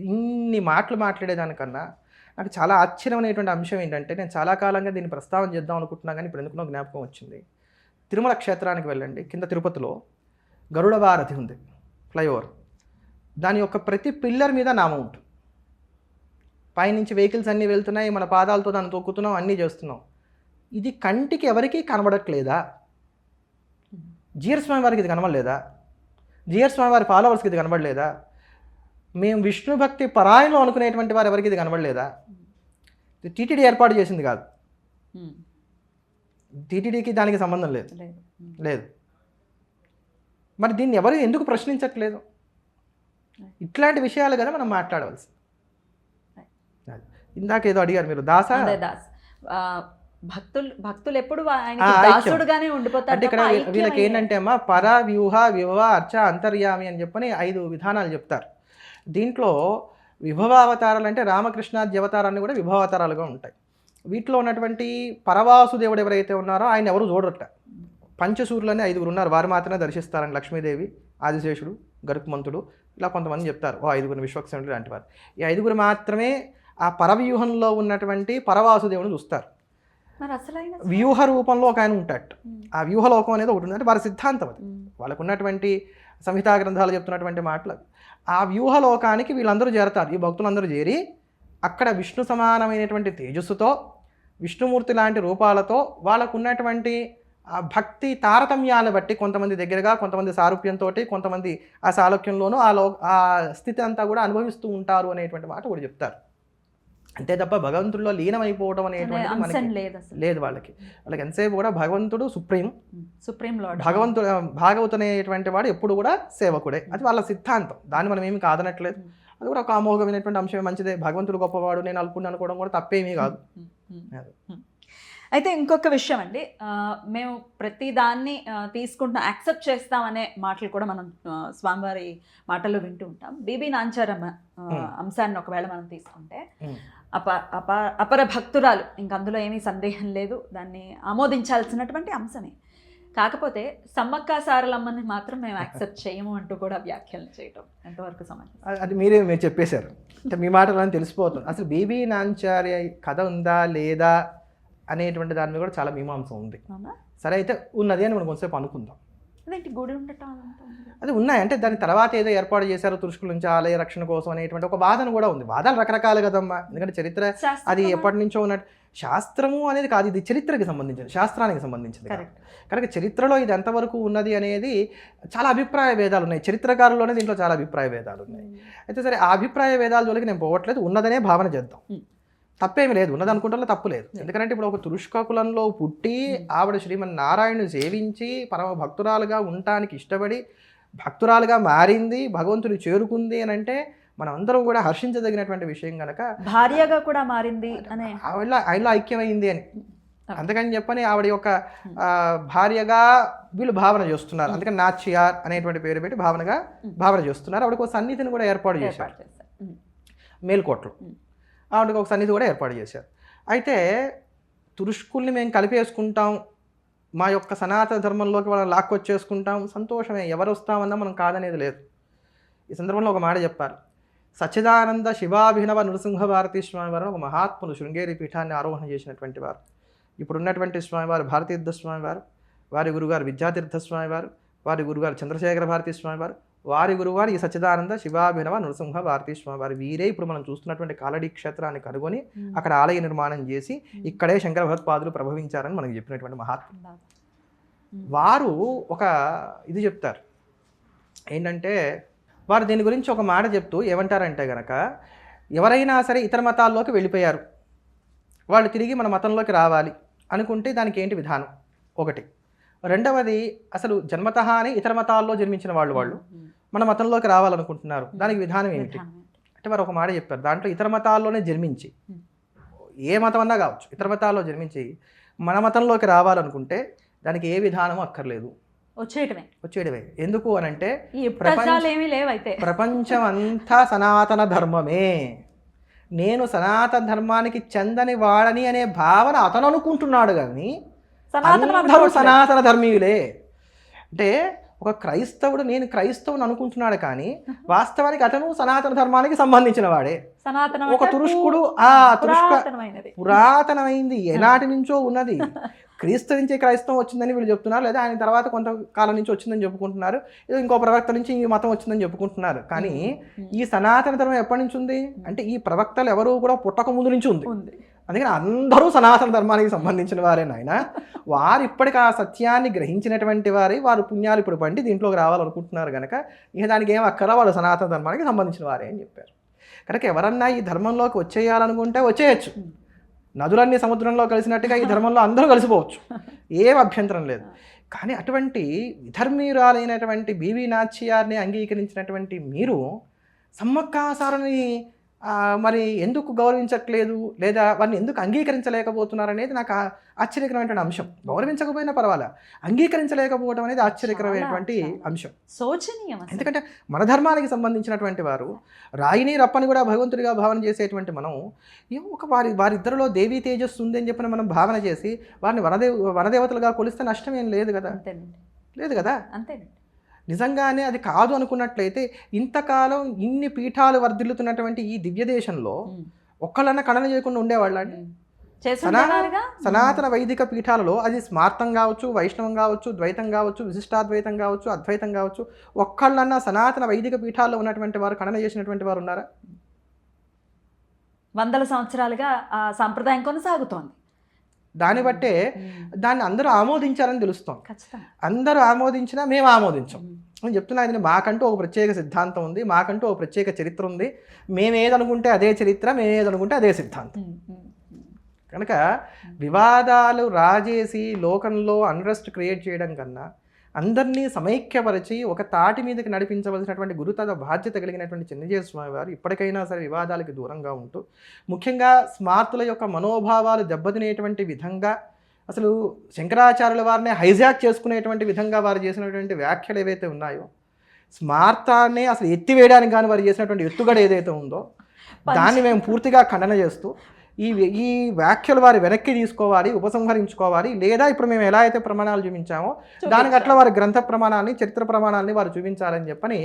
ఇన్ని మాటలు మాట్లాడేదానికన్నా నాకు చాలా ఆశ్చర్యమైనటువంటి అంశం ఏంటంటే, నేను చాలా కాలంగా దీన్ని ప్రస్తావన చేద్దాం అనుకుంటున్నా కానీ ఇప్పుడు ఎందుకునో జ్ఞాపకం వచ్చింది. తిరుమల క్షేత్రానికి వెళ్ళండి, కింద తిరుపతిలో గరుడ వారధి ఉంది, ఫ్లైఓవర్. దాని యొక్క ప్రతి పిల్లర్ మీద నామం ఉంటుంది. పైనుంచి వెహికల్స్ అన్నీ వెళ్తున్నాయి, మన పాదాలతో దాన్ని తొక్కుతున్నాం, అన్నీ చేస్తున్నాం. ఇది కంటికి ఎవరికీ కనబడట్లేదా? జీఆర్ స్వామి వారికి ఇది కనబడలేదా? జీఆర్ స్వామి వారి ఫాలోవర్స్కి ఇది కనబడలేదా? మేము విష్ణు భక్తి పరాయణం అనుకునేటువంటి వారు ఎవరికి ఇది కనబడలేదా? టీటీడీ ఏర్పాటు చేసింది కాదు, టీటీడీకి దానికి సంబంధం లేదు. మరి దీన్ని ఎవరు ఎందుకు ప్రశ్నించట్లేదు? ఇట్లాంటి విషయాలు కదా మనం మాట్లాడవలసి. ఇందాక ఏదో అడిగారు మీరు, దాస భక్తులు ఎప్పుడు దాసుడుగానే ఉండిపోతారు. అంటే ఇక్కడ వీళ్ళకి ఏంటంటే అమ్మా పర వ్యూహ విభవ అర్చ అంతర్యామి అని చెప్పని 5 విధానాలు చెప్తారు. దీంట్లో విభవావతారాలు అంటే రామకృష్ణాది అవతారాన్ని కూడా విభవావతారాలుగా ఉంటాయి. వీటిలో ఉన్నటువంటి పరవాసుదేవుడు ఎవరైతే ఉన్నారో ఆయన ఎవరు చూడరట. పంచసూరులని 5 ఉన్నారు, వారు మాత్రమే దర్శిస్తారని. లక్ష్మీదేవి, ఆదిశేషుడు, గరుత్మంతుడు, ఇలా కొంతమంది చెప్తారు. 5 విశ్వక్సేనుడు లాంటి వారు. ఈ 5 మాత్రమే ఆ పరవ్యూహంలో ఉన్నటువంటి పరవాసుదేవుని చూస్తారు. వ్యూహ రూపంలో ఒక ఆయన ఉంటాడు. ఆ వ్యూహలోకం అనేది ఒకటి ఉంది, అంటే వారి సిద్ధాంతం అది. వాళ్ళకు ఉన్నటువంటి సంహితా గ్రంథాలు చెప్తున్నటువంటి మాటలు. ఆ వ్యూహలోకానికి వీళ్ళందరూ చేరతారు, ఈ భక్తులందరూ చేరి అక్కడ విష్ణు సమానమైనటువంటి తేజస్సుతో, విష్ణుమూర్తి లాంటి రూపాలతో వాళ్ళకు ఉన్నటువంటి ఆ భక్తి తారతమ్యాలను బట్టి కొంతమంది దగ్గరగా, కొంతమంది సారూప్యంతో, కొంతమంది ఆ సాలోక్యంలోనూ ఆ స్థితి అంతా కూడా అనుభవిస్తూ ఉంటారు అనేటువంటి మాట కూడా చెప్తారు. అంతే తప్ప భగవంతుడిలో లీనమైపోవడం అనేటువంటిది మనకి లేదు. వాళ్ళకి ఎంతసేపు కూడా భగవంతుడు సుప్రీం లార్డ్, భాగవతుడు అనేటువంటి వాడు ఎప్పుడు కూడా సేవకుడే. అది వాళ్ళ సిద్ధాంతం, దాన్ని మనం ఏమి కాదనట్లేదు. అది కూడా ఒక అమోఘమైనటువంటి అంశమే, మంచిదే. భగవంతుడు గొప్పవాడు, నేను అనుకోవడం కూడా తప్పేమీ కాదు. అయితే ఇంకొక విషయం అండి, మేము ప్రతి దాన్ని యాక్సెప్ట్ చేస్తామనే మాటలు కూడా మనం స్వామివారి మాటల్లో వింటూ ఉంటాం. బీబీ నాంచారమ్మ అంశాన్ని ఒకవేళ మనం తీసుకుంటే అపర భక్తురాలు, ఇంక అందులో ఏమీ సందేహం లేదు, దాన్ని ఆమోదించాల్సినటువంటి అంశమే. కాకపోతే సమ్మక్క సారలమ్మని మాత్రం మేము యాక్సెప్ట్ చేయము అంటూ కూడా వ్యాఖ్యలు చేయటం ఎంతవరకు సమంజసం? అది మీరు చెప్పేశారు, అంటే మీ మాటలో తెలిసిపోతుంది. అసలు బీబీ నాంచార్య కథ ఉందా లేదా అనేటువంటి దాని మీద కూడా చాలా మీమాంస ఉంది. సరే, అయితే ఉన్నది అని మనం కొంతసేపు అనుకుందాం. గుడి ఉండటం అది ఉన్నాయి, అంటే దాని తర్వాత ఏదో ఏర్పాటు చేశారు తురుష్కుల నుంచి ఆలయ రక్షణ కోసం అనేటువంటి ఒక వాదన కూడా ఉంది. వాదాలు రకరకాలు కదమ్మా, ఎందుకంటే చరిత్ర అది ఎప్పటి నుంచో ఉన్నట్టు. శాస్త్రము అనేది కాదు, ఇది చరిత్రకి సంబంధించింది, శాస్త్రానికి సంబంధించింది. కనుక చరిత్రలో ఇది ఎంతవరకు ఉన్నది అనేది చాలా అభిప్రాయ భేదాలు ఉన్నాయి. చరిత్రకారుల్లోనే దీంట్లో చాలా అభిప్రాయ భేదాలు ఉన్నాయి. అయితే సరే, ఆ అభిప్రాయ భేదాల జోలికి నేను పోవట్లేదు, ఉన్నదనే భావన చేద్దాం. తప్పేమి లేదు, ఉన్నది అనుకుంటే తప్పు లేదు. ఎందుకంటే ఇప్పుడు ఒక తురుష్క కులంలో పుట్టి ఆవిడ శ్రీమన్నారాయణుని సేవించి పరమ భక్తురాలుగా ఉండటానికి ఇష్టపడి భక్తురాలుగా మారింది, భగవంతుని చేరుకుంది అని అంటే మనం అందరం కూడా హర్షించదగినటువంటి విషయం కనుక. భార్యగా కూడా మారింది అనే ఆయనలో ఐక్యమైంది అని అందుకని చెప్పని ఆవిడ యొక్క భార్యగా వీళ్ళు భావన చేస్తున్నారు. అందుకని నాచ్యార్ అనేటువంటి పేరు పెట్టి భావన చేస్తున్నారు. ఆవిడకు ఒక సన్నిధిని కూడా ఏర్పాటు చేశారు మేల్కోట్లో. ఆవిడకి ఒక సన్నిధి కూడా ఏర్పాటు చేశారు. అయితే తురుష్కుల్ని మేము కలిపేసుకుంటాం, మా యొక్క సనాతన ధర్మంలోకి వాళ్ళని లాక్కొచ్చేసుకుంటాం, సంతోషమే, ఎవరు వస్తామన్నా మనం కాదనేది లేదు. ఈ సందర్భంలో ఒక మాట చెప్పారు. సచ్చిదానంద శివాభినవ నృసింహ భారతీ స్వామివారు ఒక మహాత్ములు శృంగేరి పీఠాన్ని ఆరోహణ చేసినటువంటి వారు. ఇప్పుడున్నటువంటి స్వామివారు భారతీర్థ స్వామివారు, వారి గురుగారు విద్యాతీర్థ స్వామివారు, వారి గురుగారు చంద్రశేఖర భారతీ స్వామివారు, వారి గురువారు ఈ సచ్చిదానంద శివాభినవ నృసింహ భారతీ స్వామి వారి వీరే ఇప్పుడు మనం చూస్తున్నటువంటి కాలడీ క్షేత్రాన్ని కనుగొని అక్కడ ఆలయ నిర్మాణం చేసి ఇక్కడే శంకర భగవత్పాదులు ప్రభవించారని మనకు చెప్పినటువంటి మహాత్ములు. వారు ఒక ఇది చెప్తారు ఏంటంటే, వారు దీని గురించి ఒక మాట చెప్తూ ఏమంటారంటే గనక, ఎవరైనా సరే ఇతర మతాల్లోకి వెళ్ళిపోయారు, వాళ్ళు తిరిగి మన మతంలోకి రావాలి అనుకుంటే దానికి ఏంటి విధానం ఒకటి. రెండవది, అసలు జన్మతహానే ఇతర మతాల్లో జన్మించిన వాళ్ళు మన మతంలోకి రావాలనుకుంటున్నారు, దానికి విధానం ఏమిటి అంటే వారు ఒక మాట చెప్పారు. దాంట్లో ఇతర మతాల్లోనే జన్మించి, ఏ మతం అన్నా కావచ్చు, ఇతర మతాల్లో జన్మించి మన మతంలోకి రావాలనుకుంటే దానికి ఏ విధానం అక్కర్లేదు, వచ్చేయడమే. ఎందుకు అని అంటే ప్రపంచం అంతా సనాతన ధర్మమే, నేను సనాతన ధర్మానికి చెందని వాడని అనే భావన అతను అనుకుంటున్నాడు, కానీ అందరూ సనాతన ధర్మీయులే. అంటే ఒక క్రైస్తవుడు నేను క్రైస్తవుని అనుకుంటున్నాడు, కానీ వాస్తవానికి అతను సనాతన ధర్మానికి సంబంధించిన వాడే. ఒక తురుష్కుడు పురాతనమైంది, ఎలాంటి నుంచో ఉన్నది. క్రీస్తు నుంచి క్రైస్తవం వచ్చిందని వీళ్ళు చెప్తున్నారు, లేదా ఆయన తర్వాత కొంతకాలం నుంచి వచ్చిందని చెప్పుకుంటున్నారు, ఏదో ఇంకో ప్రవక్త నుంచి ఈ మతం వచ్చిందని చెప్పుకుంటున్నారు. కానీ ఈ సనాతన ధర్మం ఎప్పటి నుంచి ఉంది అంటే ఈ ప్రవక్తలు ఎవరు కూడా పుట్టక ముందు నుంచి ఉంది. అందుకని అందరూ సనాతన ధర్మానికి సంబంధించిన వారే నాయన. వారు ఇప్పటికి ఆ సత్యాన్ని గ్రహించినటువంటి వారే, వారు పుణ్యాలు ఇప్పుడు పండి దీంట్లోకి రావాలనుకుంటున్నారు కనుక ఇక దానికి ఏం అక్కరా, వాళ్ళు సనాతన ధర్మానికి సంబంధించిన వారే అని చెప్పారు. కనుక ఎవరన్నా ఈ ధర్మంలోకి వచ్చేయాలనుకుంటే వచ్చేయచ్చు. నదులన్నీ సముద్రంలో కలిసినట్టుగా ఈ ధర్మంలో అందరూ కలిసిపోవచ్చు, ఏం అభ్యంతరం లేదు. కానీ అటువంటి విధర్మీయురాలైనటువంటి బివి నాచ్యార్ని అంగీకరించినటువంటి మీరు సమ్మక్కాసారని మరి ఎందుకు గౌరవించట్లేదు, లేదా వారిని ఎందుకు అంగీకరించలేకపోతున్నారు అనేది నాకు ఆశ్చర్యకరమైనటువంటి అంశం. గౌరవించకపోయినా పర్వాలా, అంగీకరించలేకపోవడం అనేది ఆశ్చర్యకరమైనటువంటి అంశం, శోచనీయం. ఎందుకంటే మన ధర్మానికి సంబంధించినటువంటి వారు రాయిని రప్పని కూడా భగవంతుడిగా భావన చేసేటువంటి మనం ఒక వారిద్దరిలో దేవీ తేజస్సు ఉంది అని చెప్పిన మనం భావన చేసి వారిని వనదేవతలుగా కొలిస్తే నష్టం ఏం లేదు కదా, లేదు కదా. అంతే. నిజంగానే అది కాదు అనుకున్నట్లయితే ఇంతకాలం ఇన్ని పీఠాలు వర్ధిల్లుతున్నటువంటి ఈ దివ్య దేశంలో ఒక్కళ్ళన్నా ఖండన చేయకుండా ఉండేవాళ్ళండి. సనాతన వైదిక పీఠాలలో అది స్మార్తం కావచ్చు, వైష్ణవం కావచ్చు, ద్వైతం కావచ్చు, విశిష్టాద్వైతం కావచ్చు, అద్వైతం కావచ్చు, ఒక్కళ్ళన్నా సనాతన వైదిక పీఠాల్లో ఉన్నటువంటి వారు ఖండన చేసినటువంటి వారు ఉన్నారా? వందల సంవత్సరాలుగా ఆ సాంప్రదాయం కొనసాగుతోంది. దాన్ని బట్టే దాన్ని అందరూ ఆమోదించారని తెలుస్తాం. అందరూ ఆమోదించినా మేము ఆమోదించాం. నేను చెప్తున్నా, ఇది మాకంటూ ఒక ప్రత్యేక సిద్ధాంతం ఉంది, మాకంటూ ఒక ప్రత్యేక చరిత్ర ఉంది, మేమేదనుకుంటే అదే చరిత్ర, మేమేదనుకుంటే అదే సిద్ధాంతం. కనుక వివాదాలు రాజేసి లోకంలో అన్రెస్ట్ క్రియేట్ చేయడం కన్నా అందరినీ సమైక్యపరిచి ఒక తాటి మీదకి నడిపించవలసినటువంటి గురుతర బాధ్యత కలిగినటువంటి చిన్నజీవ స్వామి వారు ఇప్పటికైనా సరే వివాదాలకు దూరంగా ఉంటూ, ముఖ్యంగా స్మార్తుల యొక్క మనోభావాలు దెబ్బతినేటువంటి విధంగా, అసలు శంకరాచార్యుల వారిని హైజాక్ చేసుకునేటువంటి విధంగా వారు చేసినటువంటి వ్యాఖ్యలు ఏవైతే ఉన్నాయో, స్మార్తాన్ని అసలు ఎత్తివేయడానికి కానీ వారు చేసినటువంటి ఎత్తుగడ ఏదైతే ఉందో దాన్ని మేము పూర్తిగా ఖండన చేస్తూ ఈ వ్యాఖ్యలు వారి వెనక్కి తీసుకోవాలి, ఉపసంహరించుకోవాలి, లేదా ఇప్పుడు మేము ఎలా అయితే ప్రమాణాలు చూపించామో దానికి అట్లా వారి గ్రంథ ప్రమాణాన్ని, చరిత్ర ప్రమాణాలని వారు చూపించాలని చెప్పని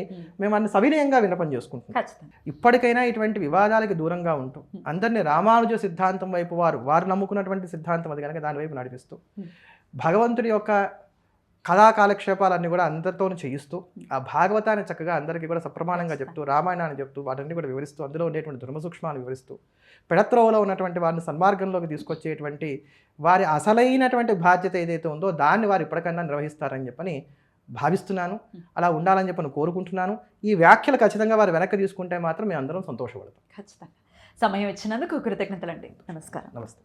మేము అన్ని సవినయంగా విన్నపం చేసుకుంటున్నాం. ఇప్పటికైనా ఇటువంటి వివాదాలకు దూరంగా ఉంటూ అందరినీ రామానుజ సిద్ధాంతం వైపు వారు నమ్ముకున్నటువంటి సిద్ధాంతం అది కనుక దాని వైపు నడిపిస్తూ భగవంతుడి యొక్క కళా కాలక్షేపాలన్నీ కూడా అందరితోనూ చేయిస్తూ ఆ భాగవతాన్ని చక్కగా అందరికీ కూడా సప్రమాణంగా చెప్తూ, రామాయణాన్ని చెప్తూ, వాటన్ని కూడా వివరిస్తూ, అందులో ఉండేటువంటి ధర్మ సూక్ష్మాలు వివరిస్తూ, పెడత్రోవలో ఉన్నటువంటి వారిని సన్మార్గంలోకి తీసుకొచ్చేటువంటి వారి అసలైనటువంటి బాధ్యత ఏదైతే ఉందో దాన్ని వారు ఇప్పటికన్నా నిర్వహిస్తారని చెప్పని భావిస్తున్నాను. అలా ఉండాలని చెప్పని కోరుకుంటున్నాను. ఈ వ్యాఖ్యలు ఖచ్చితంగా వారు వెనక్కి తీసుకుంటే మాత్రం మేము అందరం సంతోషపడతాం. ఖచ్చితంగా. సమయం ఇచ్చినందుకు కృతజ్ఞతలండి. నమస్కారం. నమస్తే.